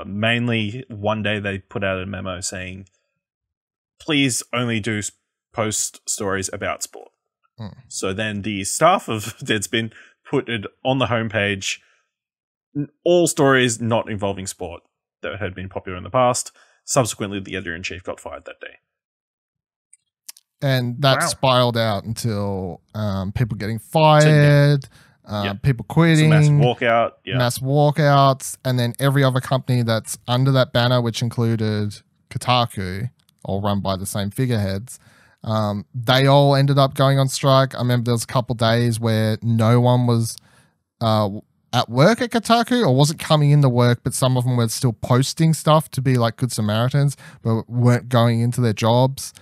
Mainly one day they put out a memo saying, please only do post stories about sport. So then the staff of Deadspin put it on the homepage. All stories not involving sport that had been popular in the past. Subsequently, the editor-in-chief got fired that day. And that spiraled out until people getting fired, people quitting. Mass walkouts, and then every other company that's under that banner, which included Kotaku, all run by the same figureheads, they all ended up going on strike. I remember there was a couple days where no one was at work at Kotaku or wasn't coming into work, but some of them were still posting stuff to be like good Samaritans, but weren't going into their jobs.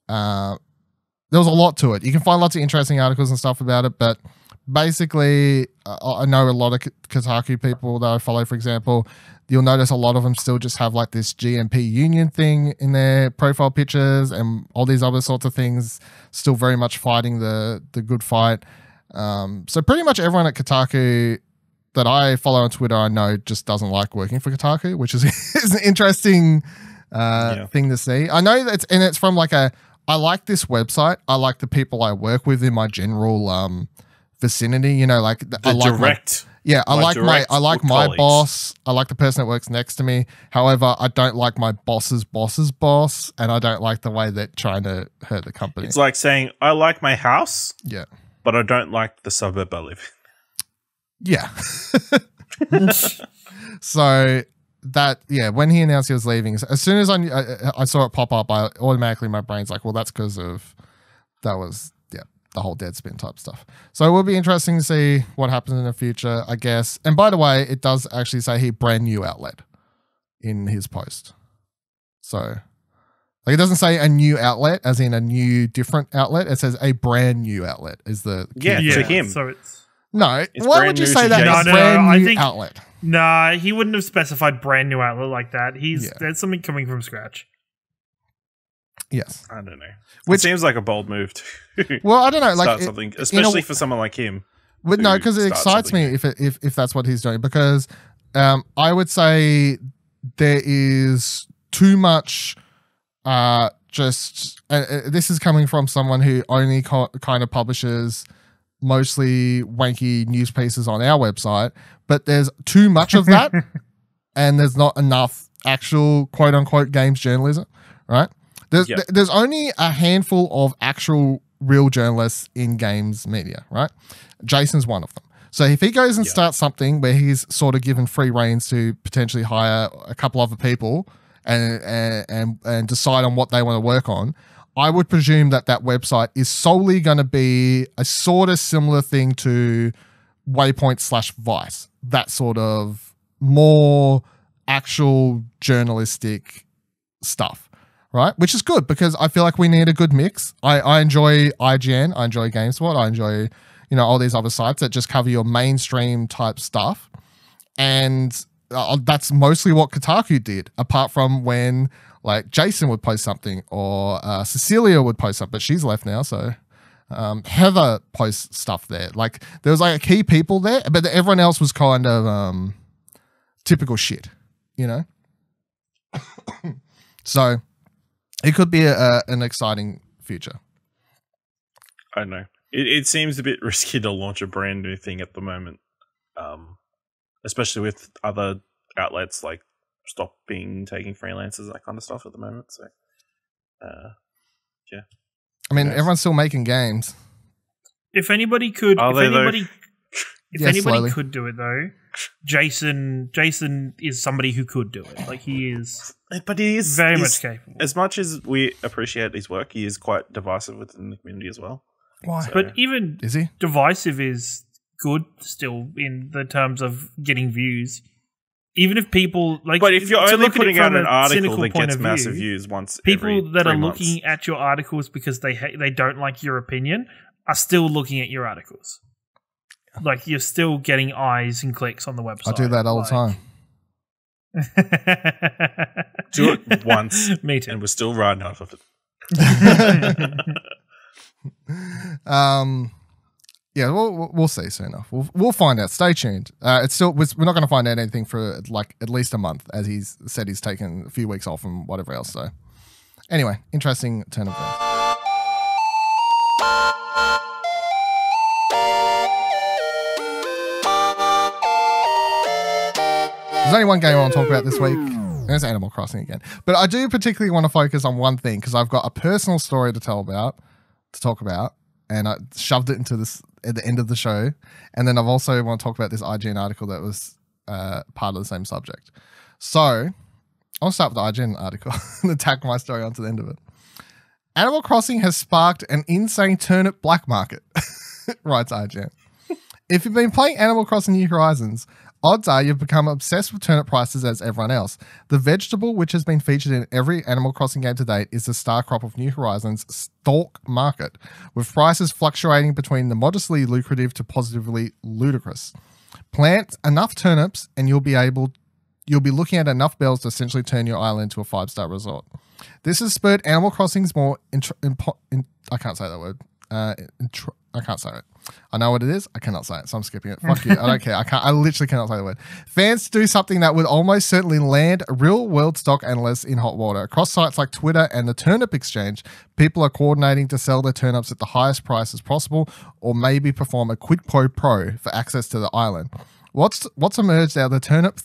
There was a lot to it. You can find lots of interesting articles and stuff about it, but basically, I know a lot of Kotaku people that I follow, for example. You'll notice a lot of them still just have like this GMP union thing in their profile pictures and all these other sorts of things, still very much fighting the good fight. So pretty much everyone at Kotaku that I follow on Twitter, I know just doesn't like working for Kotaku, which is an interesting thing to see. I know that it's from like I like this website. I like the people I work with in my general vicinity. You know, like I like my boss. I like the person that works next to me. However, I don't like my boss's boss's boss, and I don't like the way they're trying to hurt the company. It's like saying I like my house, but I don't like the suburb I live in. Yeah. So that, when he announced he was leaving, as soon as I saw it pop up, my brain's like, well, that's because of that was the whole Deadspin type stuff. So it will be interesting to see what happens in the future, I guess. And by the way, it does actually say he brand new outlet in his post. So like it doesn't say a new outlet as in a new different outlet. It says a brand new outlet is the to him. So it's why would you say that? No, brand new outlet. Nah, he wouldn't have specified brand new outlet like that. There's something coming from scratch. Yes. I don't know. Which seems like a bold move to well, I don't know, start something, especially for someone like him. But no, because it excites me if that's what he's doing. Because I would say there is too much this is coming from someone who only kind of publishes mostly wanky news pieces on our website, but there's too much of that and there's not enough actual quote unquote games journalism, right? There's only a handful of actual real journalists in games media, right? Jason's one of them. So if he goes and starts something where he's sort of given free reins to potentially hire a couple other people and decide on what they want to work on, I would presume that website is solely going to be a sort of similar thing to Waypoint / Vice, that sort of more actual journalistic stuff, right? Which is good because I feel like we need a good mix. I enjoy IGN, I enjoy GameSpot, I enjoy all these other sites that just cover your mainstream type stuff, and that's mostly what Kotaku did, apart from when like Jason would post something or Cecilia would post something, but she's left now. So Heather posts stuff there. Like there was like key people there, but everyone else was kind of typical shit, So it could be an exciting future. I don't know. It seems a bit risky to launch a brand new thing at the moment, especially with other outlets like taking freelancers, that kind of stuff at the moment. So, I mean, everyone's still making games. If anybody could, could do it though, Jason is somebody who could do it. Like he is, but he is very much capable. As much as we appreciate his work, he is quite divisive within the community as well. Why? So, but even is he divisive is good still in the terms of getting views. Even if people like, but if you're only putting out an article that gets massive views once, people that are looking at your articles because they don't like your opinion are still looking at your articles. Like you're still getting eyes and clicks on the website. I do that all the time. Do it once, me too, and we're still riding off of it. Yeah, we'll see soon enough. We'll find out. Stay tuned. We're not going to find out anything for like at least a month, as he's said he's taken a few weeks off and whatever else. So anyway, interesting turn of events. There's only one game I want to talk about this week. There's Animal Crossing again. But I do particularly want to focus on one thing because I've got a personal story to talk about, and I shoved it into this at the end of the show. And then I've also want to talk about this IGN article that was part of the same subject. So I'll start with the IGN article and tack my story onto the end of it. Animal Crossing has sparked an insane turnip black market, writes IGN. If you've been playing Animal Crossing New Horizons, odds are you've become obsessed with turnip prices as everyone else. The vegetable, which has been featured in every Animal Crossing game to date, is the star crop of New Horizons' Stalk market, with prices fluctuating between the modestly lucrative to positively ludicrous. Plant enough turnips and you'll be looking at enough bells to essentially turn your island into a 5-star resort. This has spurred Animal Crossing's more I can't say that word. I can't say it. I know what it is. I cannot say it, so I'm skipping it. Fuck you. I don't care. I literally cannot say the word. Fans do something that would almost certainly land real-world stock analysts in hot water. Across sites like Twitter and the Turnip Exchange, people are coordinating to sell their turnips at the highest prices possible, or maybe perform a quid pro for access to the island. What's emerged out of the turnip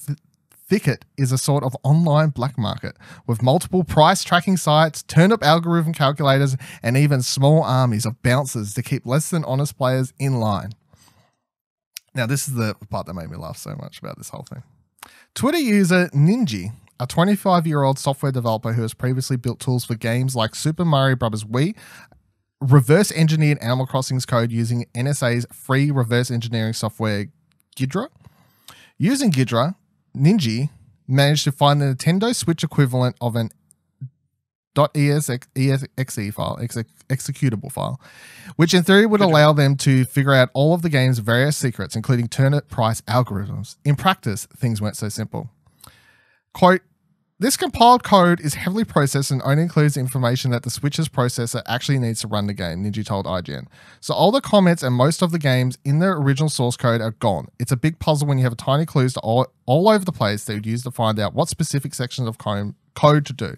thicket is a sort of online black market with multiple price tracking sites, turnip algorithm calculators, and even small armies of bouncers to keep less than honest players in line. Now, this is the part that made me laugh so much about this whole thing. Twitter user Ninji, a 25-year-old software developer who has previously built tools for games like Super Mario Bros. Wii, reverse engineered Animal Crossing's code using NSA's free reverse engineering software Ghidra. Using Ghidra, Ninja managed to find the Nintendo Switch equivalent of an .exe file, executable file, which in theory would allow them to figure out all of the game's various secrets, including turnip price algorithms. In practice, things weren't so simple. Quote, this compiled code is heavily processed and only includes information that the Switch's processor actually needs to run the game, Ninja told IGN. So all the comments and most of the games in the original source code are gone. It's a big puzzle when you have tiny clues all over the place that you'd use to find out what specific sections of code to do.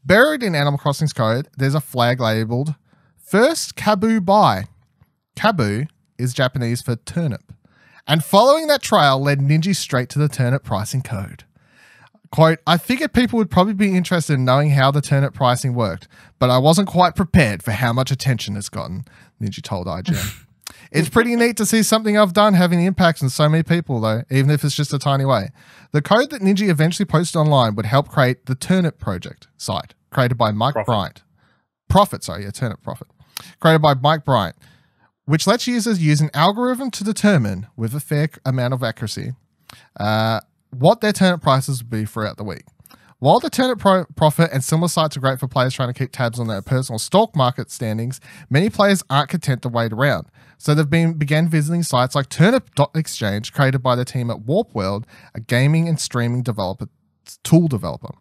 Buried in Animal Crossing's code, there's a flag labeled First Kabu Buy. Kabu is Japanese for turnip. And following that trail led Ninja straight to the turnip pricing code. Quote, I figured people would probably be interested in knowing how the turnip pricing worked, but I wasn't quite prepared for how much attention it's gotten, Ninja told IGN. It's pretty neat to see something I've done having impacts on so many people, though, even if it's just a tiny way. The code that Ninja eventually posted online would help create the Turnip Project site, created by Mike Bryant. Turnip Profit. Created by Mike Bryant, which lets users use an algorithm to determine, with a fair amount of accuracy, what their turnip prices would be throughout the week. While the Turnip Profit and similar sites are great for players trying to keep tabs on their personal stock market standings, many players aren't content to wait around. So they've began visiting sites like Turnip.exchange, created by the team at Warp World, a gaming and streaming tool developer.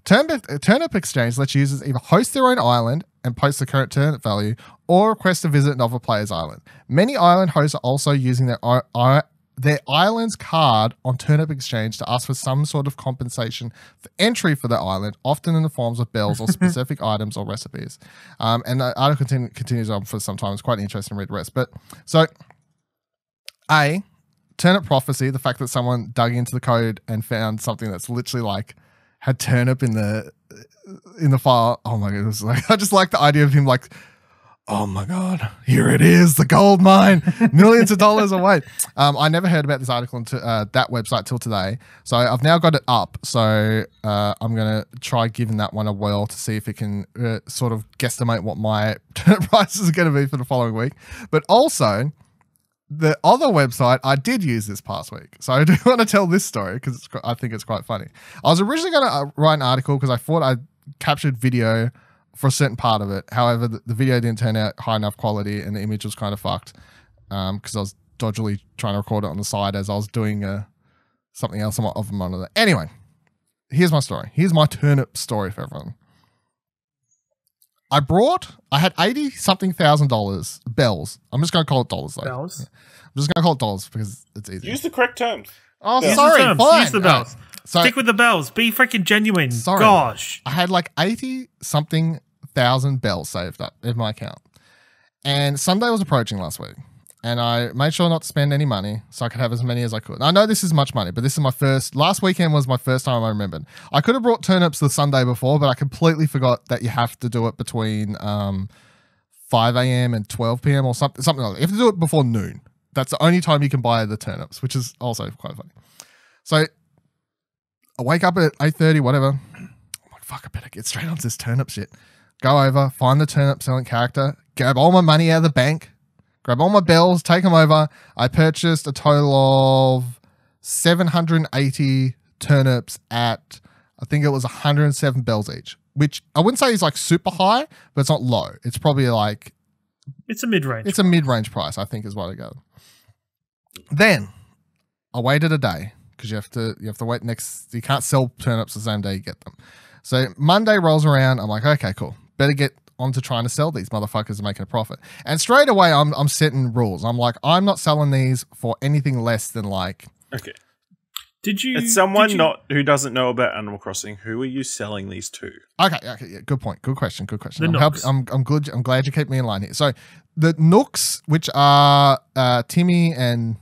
Turnip Exchange lets users either host their own island and post the current turnip value, or request to visit another player's island. Many island hosts are also using their island's card on Turnip Exchange to ask for some sort of compensation for entry for their island, often in the forms of bells or specific items or recipes. And the article continues on for some time. It's quite interesting to read the rest. But so, Turnip Prophecy, the fact that someone dug into the code and found something that's literally like had turnip in the file. Oh my goodness! Like, I just like the idea of him like, oh my God, here it is, the gold mine, millions of dollars away. I never heard about this article until that website till today. So I've now got it up. So I'm going to try giving that one a whirl to see if it can sort of guesstimate what my turnip prices are going to be for the following week. But also, the other website I did use this past week. So I do want to tell this story because I think it's quite funny. I was originally going to write an article because I thought I captured video for a certain part of it. However, the video didn't turn out high enough quality and the image was kind of fucked because I was dodgily trying to record it on the side as I was doing something else on the monitor. Anyway, here's my story. Here's my turnip story for everyone. I had $80-something thousand bells. I'm just going to call it dollars though. Bells? Yeah. I'm just going to call it dollars because it's easy. Use the correct terms. Oh, Use sorry. the terms. Fine. Use the bells. So, stick with the bells. Be freaking genuine. Sorry. Gosh. I had like 80-something thousand bells saved up in my account. And Sunday was approaching last week. and I made sure not to spend any money so I could have as many as I could. I know this is much money, but this is my first. Last weekend was my first time I remembered. I could have brought turnips the Sunday before, but I completely forgot that you have to do it between 5 a.m. and 12 p.m. or something like that. You have to do it before noon. That's the only time you can buy the turnips, which is also quite funny. So I wake up at 8:30, whatever. I'm like, fuck, I better get straight onto this turnip shit. Go over, find the turnip selling character, grab all my money out of the bank, grab all my bells, take them over. I purchased a total of 780 turnips at, I think it was 107 bells each, which I wouldn't say is like super high, but it's not low. It's probably like... It's a mid-range. It's a mid-range price, I think is what I go. Then I waited a day because you have to wait you can't sell turnips the same day you get them. So Monday rolls around. I'm like, okay, cool. Better get on to trying to sell these motherfuckers and making a profit. And straight away, I'm setting rules. I'm like, I'm not selling these for anything less than like... Okay. It's someone who doesn't know about Animal Crossing. Who are you selling these to? Okay, yeah, good point. Good question. I'm glad you keep me in line here. So the Nooks, which are Timmy and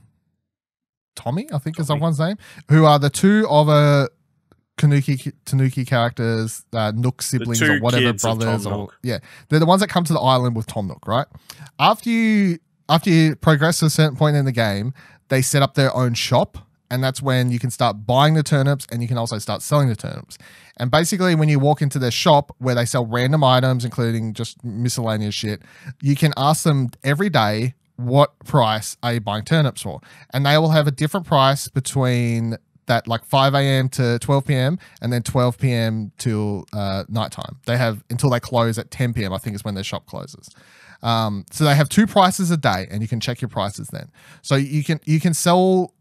Tommy, I think is someone's name, who are the two of a Tanuki characters, Nook siblings or whatever, brothers, or yeah, they're the ones that come to the island with Tom Nook, right? After you progress to a certain point in the game, they set up their own shop. And that's when you can start buying the turnips and you can also start selling the turnips. And basically when you walk into their shop where they sell random items, including just miscellaneous shit, you can ask them every day, what price are you buying turnips for? And they will have a different price between that like 5 a.m. to 12 p.m. and then 12 p.m. till nighttime. They have until they close at 10 p.m. I think is when their shop closes. So they have 2 prices a day and you can check your prices then. So you can sell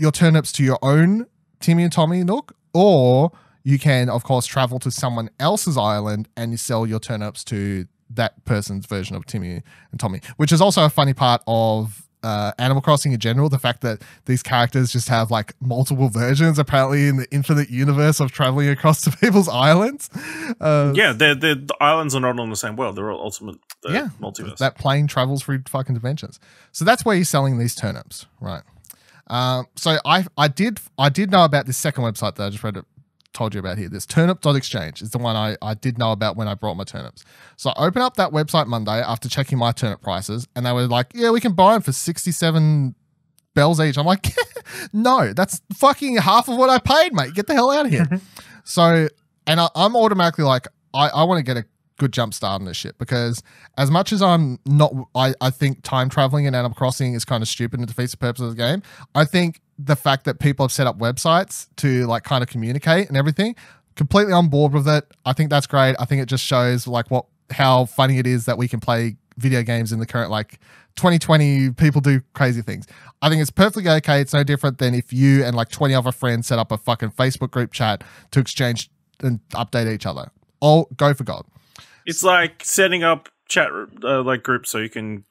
your turnips to your own Timmy and Tommy Nook, or you can, of course, travel to someone else's island and you sell your turnips to that person's version of Timmy and Tommy, which is also a funny part of Animal Crossing in general, the fact that these characters just have like multiple versions apparently in the infinite universe of traveling across to people's islands. The islands are not on the same world. They're all ultimate multiverse. That plane travels through fucking dimensions. So that's where you're selling these turnips, right? So I did know about this second website that I just told you about here. This turnip.exchange is the one I did know about when I brought my turnips. So I opened up that website Monday after checking my turnip prices and they were like, yeah, we can buy them for 67 bells each. I'm like, no, that's fucking half of what I paid, mate. Get the hell out of here. So, and I'm automatically like, I want to get a good jump start on this shit because as much as I think time traveling in Animal Crossing is kind of stupid and defeats the purpose of the game. I think the fact that people have set up websites to like kind of communicate and everything, completely on board with it. I think that's great. I think it just shows like how funny it is that we can play video games in the current like 2020 people do crazy things. I think it's perfectly okay. It's no different than if you and like 20 other friends set up a fucking Facebook group chat to exchange and update each other. Oh, go for God. It's like setting up chat like groups so you can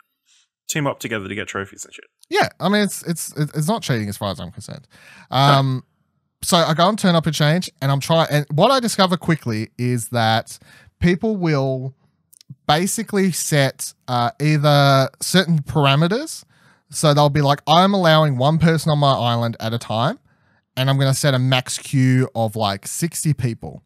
team up together to get trophies and shit. Yeah, I mean it's not cheating as far as I'm concerned. So I go on Turn Up and Change, and and what I discover quickly is that people will basically set either certain parameters. So they'll be like, I'm allowing one person on my island at a time, and I'm going to set a max queue of like 60 people.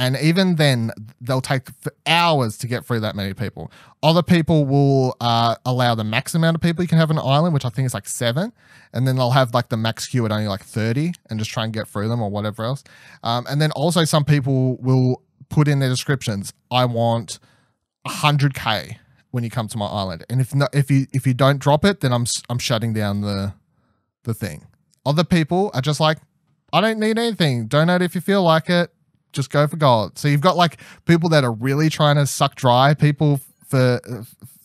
And even then, they'll take hours to get through that many people. Other people will allow the max amount of people you can have on an island, which I think is like 7. And then they'll have like the max queue at only like 30 and just try and get through them or whatever else. And then also some people will put in their descriptions, I want 100K when you come to my island. And if you don't drop it, then I'm shutting down the thing. Other people are just like, I don't need anything. Donate if you feel like it. Just go for gold. So you've got like people that are really trying to suck dry people for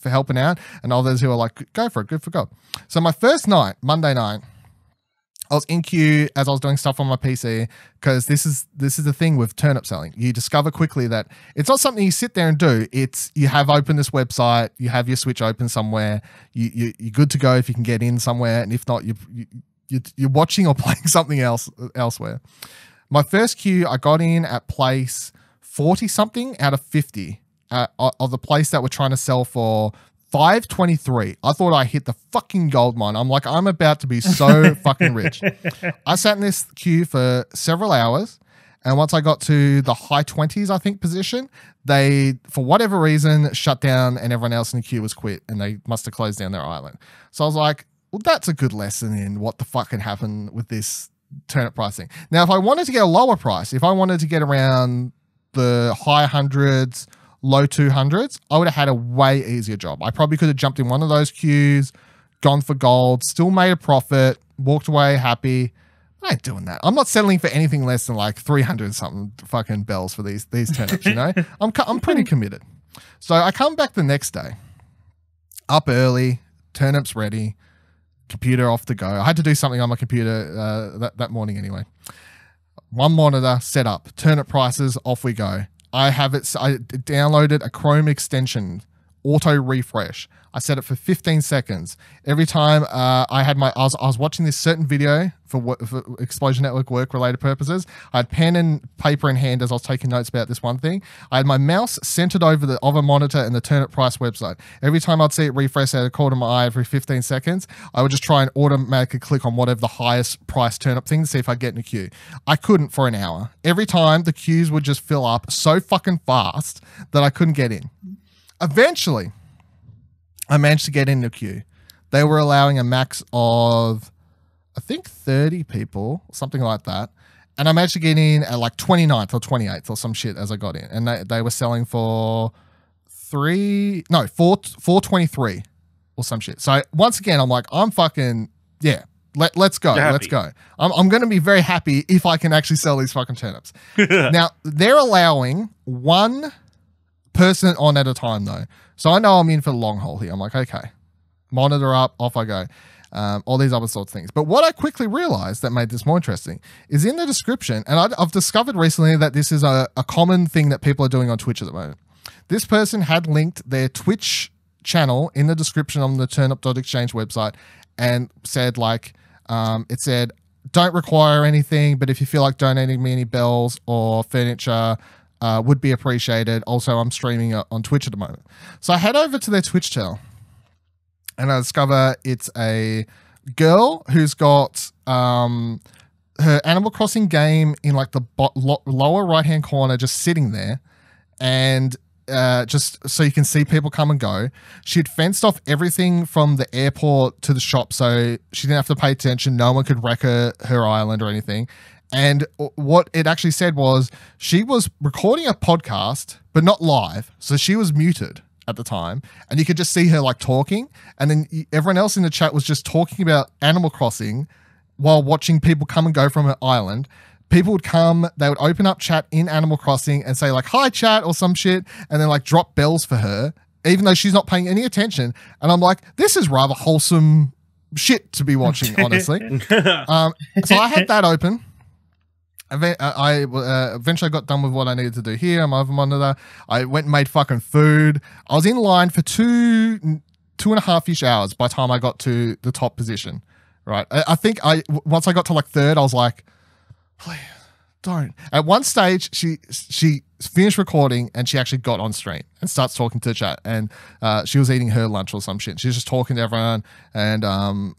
helping out, and others who are like, go for it, good for gold. So my first night, Monday night, I was in queue as I was doing stuff on my PC because this is the thing with turnip selling. You discover quickly that it's not something you sit there and do. It's you have opened this website, you have your Switch open somewhere, you're good to go if you can get in somewhere, and if not, you're watching or playing something else elsewhere. My first queue, I got in at place 40-something out of 50 of the place that were trying to sell for 5:23. I thought I hit the fucking gold mine. I'm like, I'm about to be so fucking rich. I sat in this queue for several hours, and once I got to the high 20s, I think, position, they, for whatever reason, shut down and everyone else in the queue was quit, and they must have closed down their island. So I was like, well, that's a good lesson in what the fuck can happen with this turnip pricing. Now, if I wanted to get a lower price, if I wanted to get around the high hundreds, low 200s, I would have had a way easier job. I probably could have jumped in one of those queues, gone for gold, still made a profit, walked away happy. I ain't doing that. I'm not settling for anything less than like 300 something fucking bells for these turnips, you know? I'm pretty committed. So I come back the next day, up early, turnips ready, computer off the go. I had to do something on my computer that morning anyway. One monitor set up, turnip prices, off we go. I downloaded a Chrome extension, auto refresh. I set it for 15 seconds. Every time I was watching this certain video for Explosion Network work-related purposes. I had pen and paper in hand as I was taking notes about this one thing. I had my mouse centered over the other monitor and the Turnip Price website. Every time I'd see it refresh at a quarter of my eye every 15 seconds, I would just try and automatically click on whatever the highest price turnip thing to see if I get in a queue. I couldn't for an hour. Every time the queues would just fill up so fucking fast that I couldn't get in. Eventually, I managed to get in the queue. They were allowing a max of, I think, 30 people, something like that. And I managed to get in at like 29th or 28th or some shit as I got in. And they were selling for 423 or some shit. So once again, I'm like, I'm fucking, yeah, let's go. Let's go. I'm going to be very happy if I can actually sell these fucking turnips. Now, they're allowing one person on at a time though. So I know I'm in for the long haul here. I'm like, okay, monitor up, off I go. All these other sorts of things. But what I quickly realized that made this more interesting is in the description, and I've discovered recently that this is a common thing that people are doing on Twitch at the moment. This person had linked their Twitch channel in the description on the turnip.exchange website and said like, it said, don't require anything, but if you feel like donating me any bells or furniture, would be appreciated. Also, I'm streaming on Twitch at the moment. So I head over to their Twitch channel and I discover it's a girl who's got her Animal Crossing game in like the lower right-hand corner, just sitting there. And just so you can see people come and go. She'd fenced off everything from the airport to the shop so she didn't have to pay attention. No one could wreck her island or anything. And what it actually said was she was recording a podcast, but not live. So she was muted at the time. And you could just see her like talking. And then everyone else in the chat was just talking about Animal Crossing while watching people come and go from her island. People would come, they would open up chat in Animal Crossing and say like, hi chat or some shit. And then like drop bells for her, even though she's not paying any attention. And I'm like, this is rather wholesome shit to be watching, honestly. So I had that open. I eventually got done with what I needed to do here. I'm over monitor. I went and made fucking food. I was in line for two and a half-ish hours by the time I got to the top position. Right. I think once I got to like third, I was like, please don't. At one stage, she finished recording and she actually got on stream and starts talking to the chat. And she was eating her lunch or some shit. She was just talking to everyone and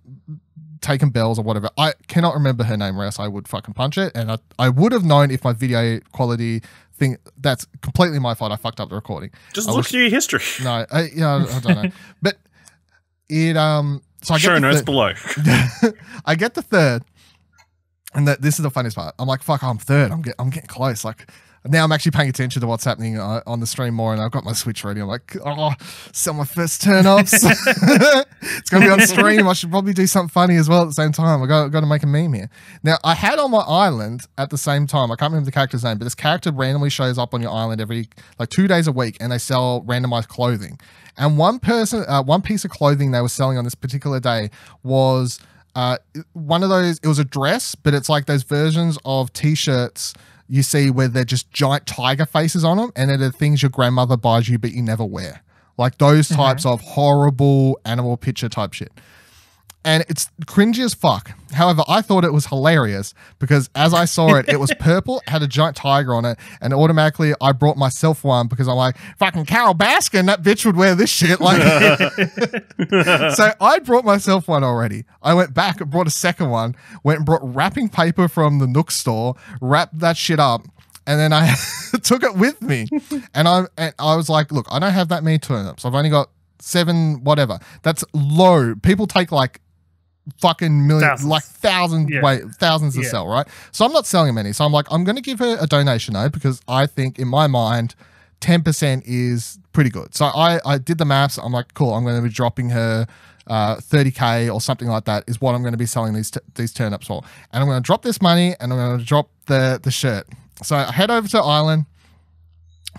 taking bells or whatever. I cannot remember her name or else I would fucking punch it. And I would have known if my video quality thing, that's completely my fault. I fucked up the recording. Just look through your history. No, I don't know. But it, so I get show notes below. I get the third. And this is the funniest part. I'm like, fuck, I'm third. I'm getting close. Like, now I'm actually paying attention to what's happening on the stream more, and I've got my Switch ready. I'm like, oh, sell my first turnips. It's going to be on stream. I should probably do something funny as well at the same time. I got to make a meme here. Now, I had on my island at the same time, I can't remember the character's name, but this character randomly shows up on your island every, like 2 days a week, and they sell randomized clothing. And one piece of clothing they were selling on this particular day was one of those, it was a dress, but it's like those versions of t-shirts you see where they're just giant tiger faces on them, and they're the things your grandmother buys you but you never wear. Like those types of horrible animal picture type shit. and it's cringy as fuck. However, I thought it was hilarious because as I saw it, it was purple, had a giant tiger on it, and automatically I brought myself one because I'm like, fucking Carol Baskin, that bitch would wear this shit. Like, so I brought myself one already. I went back and brought a second one, went and brought wrapping paper from the Nook store, wrapped that shit up, and then I took it with me. And I was like, look, I don't have that many turnips. I've only got 7, whatever. That's low. People take like fucking millions, thousands to sell, right? So I'm not selling many. So I'm like, I'm going to give her a donation though, because I think in my mind, 10% is pretty good. So I did the maths. I'm like, cool, I'm going to be dropping her 30K or something like that is what I'm going to be selling these turnips for. And I'm going to drop this money and I'm going to drop the shirt. So I head over to Ireland.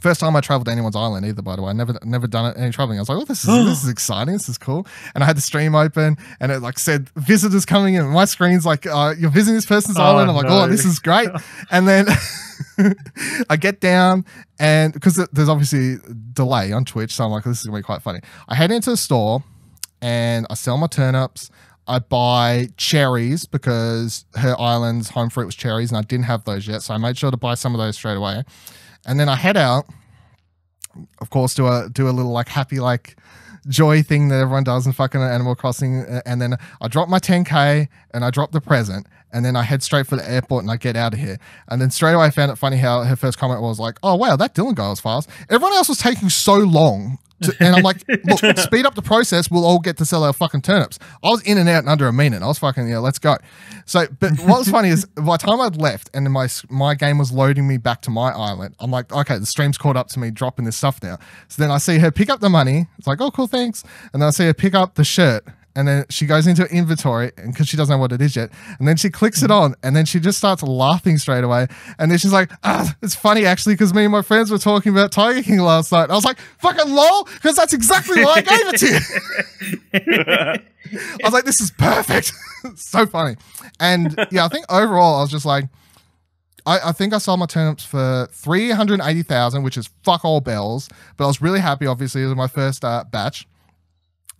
First time I traveled to anyone's island either, by the way. I never done it any traveling. I was like, oh, this is exciting. This is cool. And I had the stream open and it like said visitors coming in. My screen's like, you're visiting this person's island. I'm like, oh, this is great. And then I get down and because there's obviously delay on Twitch. So I'm like, this is going to be quite funny. I head into the store and I sell my turnips. I buy cherries because her island's home fruit was cherries and I didn't have those yet. So I made sure to buy some of those straight away. And then I head out, of course, do a little like happy like joy thing that everyone does in fucking Animal Crossing. And then I drop my 10K and I drop the present. And then I head straight for the airport and I get out of here. And then straight away I found it funny how her first comment was like, oh, wow, that Dylan guy was fast. Everyone else was taking so long. And I'm like, look, speed up the process. We'll all get to sell our fucking turnips. I was in and out in under a minute. I was fucking, yeah, let's go. So, but what was funny is by the time I'd left and then my game was loading me back to my island, I'm like, okay, the stream's caught up to me dropping this stuff now. So then I see her pick up the money. It's like, oh, cool, thanks. And then I see her pick up the shirt. And then she goes into inventory because she doesn't know what it is yet. And then she clicks it on and then she just starts laughing straight away. And then she's like, it's funny actually because me and my friends were talking about Tiger King last night. And I was like, fucking lol, because that's exactly why I gave it to you. I was like, this is perfect. So funny. And yeah, I think overall I was just like, I think I sold my turnips for 380,000, which is fuck all bells. But I was really happy, obviously. It was my first batch.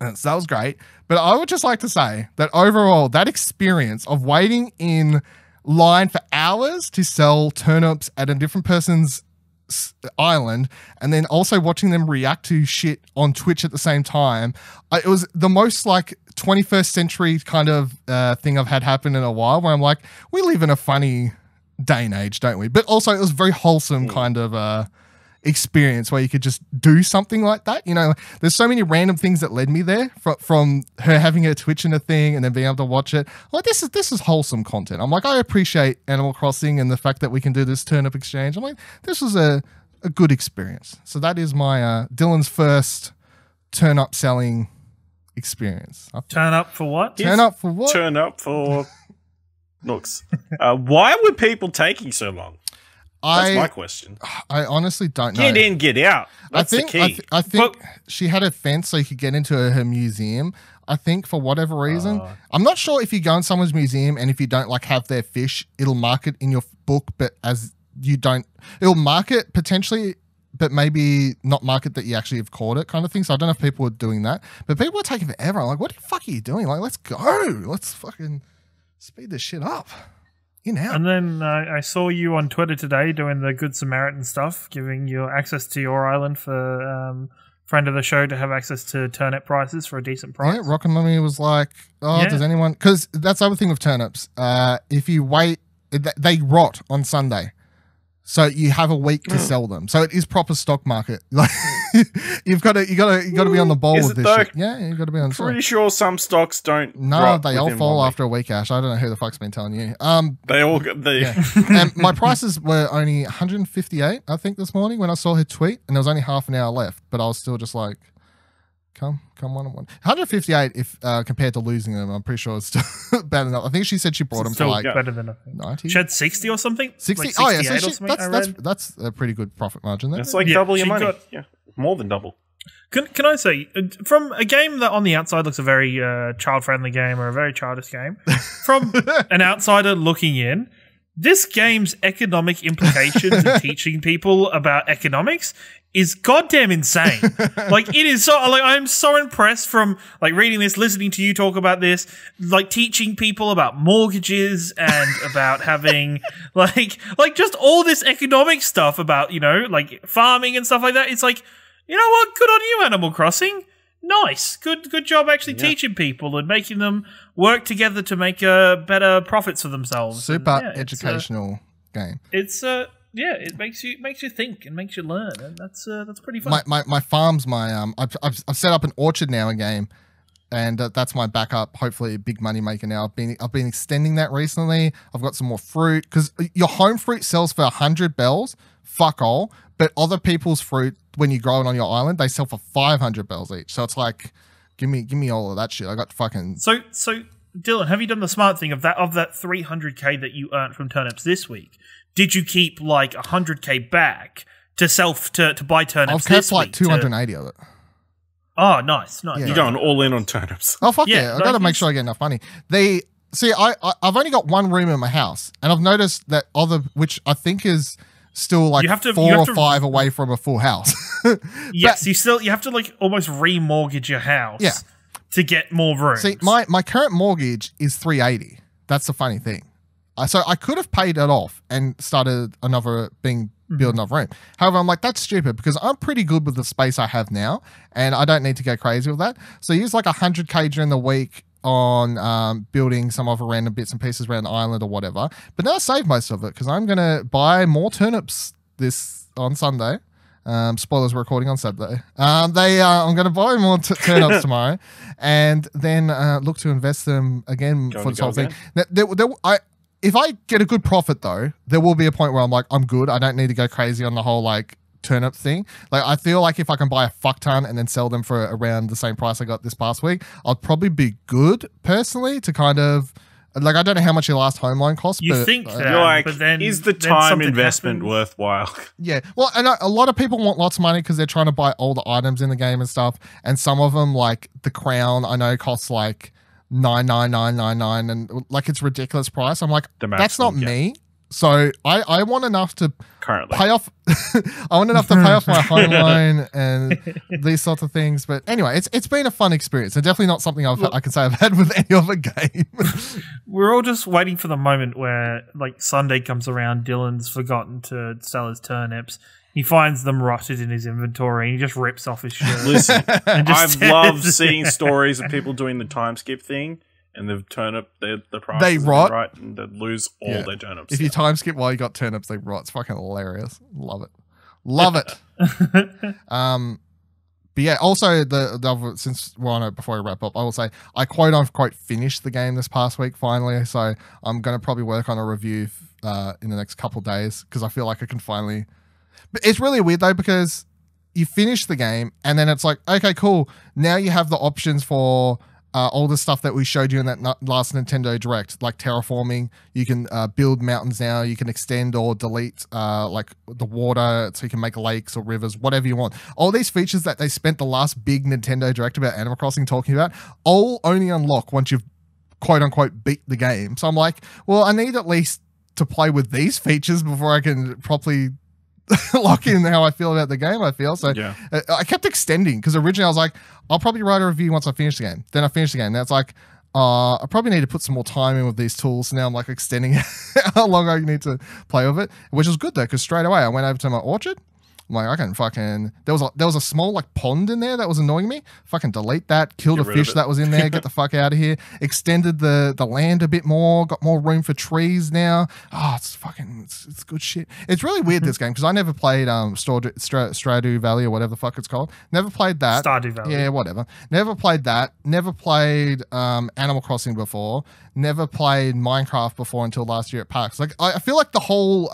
And so that was great. But I would just like to say that overall, that experience of waiting in line for hours to sell turnips at a different person's island and then also watching them react to shit on Twitch at the same time, it was the most like 21st century kind of thing I've had happen in a while where I'm like, we live in a funny day and age, don't we? But also it was very wholesome kind of experience where you could just do something like that. You know, there's so many random things that led me there from her having her Twitch in a thing and then being able to watch it. Like this is wholesome content. I'm like, I appreciate Animal Crossing and the fact that we can do this turnip exchange. I'm like, this was a good experience. So that is my Dylan's first turn up selling experience. Turn up for what? Turn up for what? Turn up for Nooks. Why were people taking so long? That's my question. I honestly don't know. Get in, get out. That's the key. I think she had a fence so you could get into her museum. I think for whatever reason. I'm not sure if you go in someone's museum and if you don't like have their fish, it'll mark it in your book, but as you don't, it'll mark it potentially, but maybe not mark it that you actually have caught it kind of thing. So I don't know if people were doing that, but people were taking forever. I'm like, what the fuck are you doing? Like, let's go. Let's fucking speed this shit up. And then I saw you on Twitter today doing the Good Samaritan stuff, giving you access to your island for friend of the show to have access to turnip prices for a decent price. Yeah, Rocket Mummy was like, does anyone... Because that's the other thing with turnips. If you wait, they rot on Sunday. So you have a week to sell them. So it is proper stock market. Like you got to be on the ball with this shit. Yeah, you got to be on. Pretty sure some stocks don't. No, they all fall after a week, Ash. I don't know who the fuck's been telling you. They all. And my prices were only 158, I think, this morning when I saw her tweet, and there was only half an hour left. But I was still just like, come 1-on-1. 158 if compared to losing them, I'm pretty sure it's still bad enough. I think she said she brought them for like better than nothing. 90. She had 60 or something. 60. Like oh yeah, so that's a pretty good profit margin. There. It's like double your money. More than double. Can I say, from a game that on the outside looks a very child-friendly game or a very childish game, from an outsider looking in, this game's economic implications and teaching people about economics is goddamn insane. Like, it is so, like, I'm so impressed from, like, reading this, listening to you talk about this, like, teaching people about mortgages and about having, like, just all this economic stuff about, you know, like, farming and stuff like that. It's like, you know what? Good on you, Animal Crossing. Nice. Good job actually teaching people and making them work together to make better profits for themselves. Super educational game. It's it makes you think and makes you learn, and that's pretty fun. My farms, I've set up an orchard now in game, and that's my backup. Hopefully, a big money maker now. I've been extending that recently. I've got some more fruit because your home fruit sells for 100 bells. Fuck all. But other people's fruit, when you grow it on your island, they sell for 500 bells each. So it's like, give me all of that shit. I got fucking. So Dylan, have you done the smart thing of that 300k that you earned from turnips this week? Did you keep like 100k back to buy turnips? I've kept like 280 of it. Oh, nice. Yeah. You're going all in on turnips. Oh fuck yeah! I got to make sure I get enough money. I've only got one room in my house, and I've noticed that which I think is still like 4 or 5 away from a full house. Yes, you have to like almost remortgage your house to get more room. See, my current mortgage is 380. That's the funny thing. So I could have paid it off and started build another room. However, I'm like, that's stupid because I'm pretty good with the space I have now, and I don't need to go crazy with that. So I use like 100k during the week on building some other random bits and pieces around the island or whatever. But now I save most of it because I'm going to buy more turnips on Sunday. Spoilers, we're recording on Saturday. I'm going to buy more turnips tomorrow, and then look to invest them again for this whole thing. If I get a good profit, though, there will be a point where I'm like, I'm good. I don't need to go crazy on the whole like turnip thing. Like, I feel like if I can buy a fuck ton and then sell them for around the same price I got this past week, I'd probably be good personally to kind of like, I don't know how much your last home loan cost. You think that, you're like, but then is the time investment worthwhile? Yeah. Well, and a lot of people want lots of money because they're trying to buy all the items in the game and stuff. And some of them, like the crown, I know costs like 99999 and like it's ridiculous price. I'm like, that's not me. So I want enough to pay off. I want enough to pay off my home loan and these sorts of things. But anyway, it's been a fun experience and definitely not something I can say I've had with any other game. We're all just waiting for the moment where like Sunday comes around. Dylan's forgotten to sell his turnips. He finds them rotted in his inventory and he just rips off his shirt. Listen, I've loved seeing stories of people doing the time skip thing and the turnip, the price they rot, right, and they lose all their turnips. If you time skip while you got turnips, they rot. It's fucking hilarious. Love it. Love it. But yeah, also the other, since we're on it before I wrap up, I will say I quote unquote finished the game this past week finally. So I'm going to probably work on a review in the next couple of days because I feel like I can finally. But it's really weird though because you finish the game and then it's like, okay, cool. Now you have the options for all the stuff that we showed you in that last Nintendo Direct, like terraforming. You can build mountains now. You can extend or delete like the water so you can make lakes or rivers, whatever you want. All these features that they spent the last big Nintendo Direct about Animal Crossing talking about, all only unlock once you've quote unquote beat the game. So I'm like, well, I need at least to play with these features before I can properly lock in how I feel about the game. I feel so. Yeah. I kept extending because originally I was like, I'll probably write a review once I finish the game. Then I finished the game. Now it's like, I probably need to put some more time in with these tools. So now I'm like extending how long I need to play with it, which is good though because straight away I went over to my orchard. I'm like, I can fucking. There was a small like pond in there that was annoying me. Fucking delete that. Kill the fish that was in there. Get the fuck out of here. Extended the land a bit more. Got more room for trees now. Oh, it's good shit. It's really weird this game because I never played Stardew Valley or whatever the fuck it's called. Never played that. Stardew Valley. Yeah, whatever. Never played that. Never played Animal Crossing before. Never played Minecraft before until last year at PAX. Like I feel like the whole.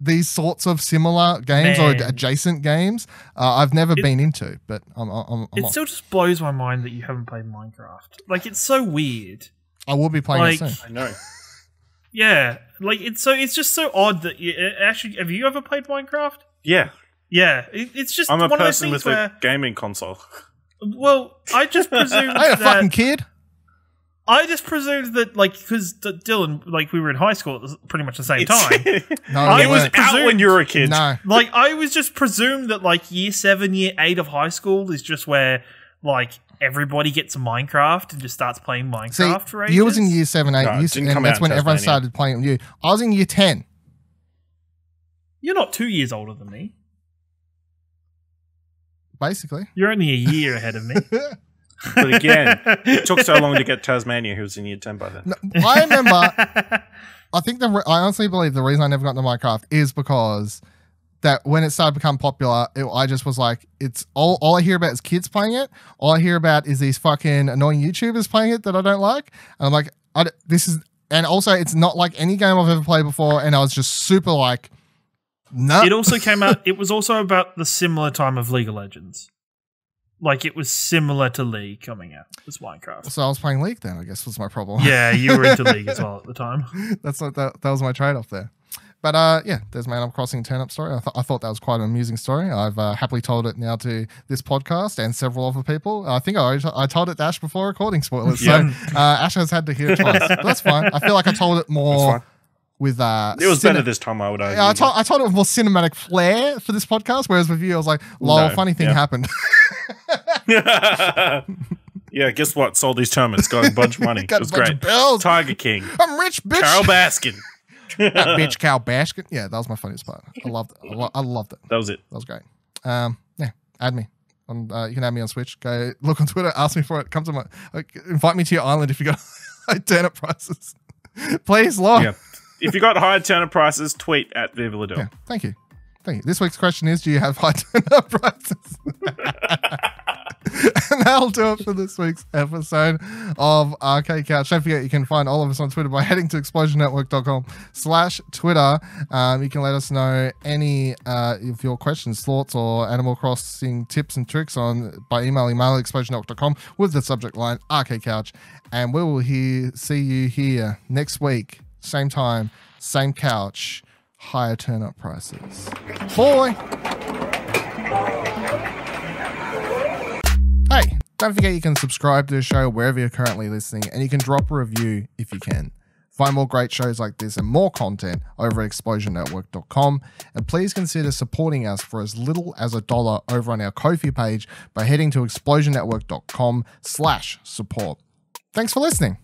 These sorts of similar games or adjacent games I've never been into, but I'm still just blows my mind that you haven't played Minecraft. Like, it's so weird. I will be playing it soon. I know. Yeah, like it's just so odd that you actually have you ever played Minecraft? Yeah. Yeah, it's just I'm a one person of those with things a gaming console. Well, I just presumed I ain't a fucking kid. I just presumed that, like, because Dylan, like, we were in high school at pretty much the same time. No, it was out when you were a kid. No. Like, I was just presumed that, like, year 7, year 8 of high school is just where, like, everybody gets Minecraft and just starts playing Minecraft for ages. You was in year 7, 8, No, and that's when everyone started playing with you. I was in year 10. You're not 2 years older than me. Basically. You're only a year ahead of me. But again, it took so long to get Tasmania, who was in year 10 by then. No, I remember, I think I honestly believe the reason I never got into Minecraft is because that when it started to become popular, I just was like, it's all I hear about is kids playing it. All I hear about is these fucking annoying YouTubers playing it that I don't like. And I'm like, and also it's not like any game I've ever played before. And I was just super like, no. It also came out, it was also about the similar time of League of Legends. Like, it was similar to League coming out as Minecraft. So I was playing League then, I guess was my problem. Yeah, you were into League as well at the time. That was my trade-off there. But yeah, there's my Animal Crossing Turnip story. I thought that was quite an amusing story. I've happily told it now to this podcast and several other people. I think I told it to Ash before recording spoilers. So Ash has had to hear it twice. But that's fine. I feel like I told it more with it was better this time, I would argue. Yeah, I told it with more cinematic flair for this podcast, whereas with you I was like, lol, funny thing happened. Yeah, guess what? Sold these Turnips, got a bunch of money. It was great. Tiger King. I'm rich, bitch. Carol Baskin. That bitch, Carol Baskin. Yeah, that was my funniest part. I loved it. I loved it. That was it. That was great. Yeah, add me. You can add me on Switch. Go look on Twitter. Ask me for it. Come to my. Invite me to your island if you got turnip prices. Please, Lord. Yeah. If you got high turnip prices, tweet at Viva Ladell. Yeah, thank you. This week's question is, do you have high turnip prices? And that'll do it for this week's episode of Arcade Couch. Don't forget, you can find all of us on Twitter by heading to explosionnetwork.com/Twitter. You can let us know any of your questions, thoughts, or Animal Crossing tips and tricks by emailing mail@explosionnetwork.com with the subject line Arcade Couch. And we will see you here next week. Same time, same couch, higher turnip prices. Bye. Hey, don't forget you can subscribe to the show wherever you're currently listening, and you can drop a review if you can. Find more great shows like this and more content over at explosionnetwork.com, and please consider supporting us for as little as $1 over on our Ko-fi page by heading to explosionnetwork.com/support. Thanks for listening.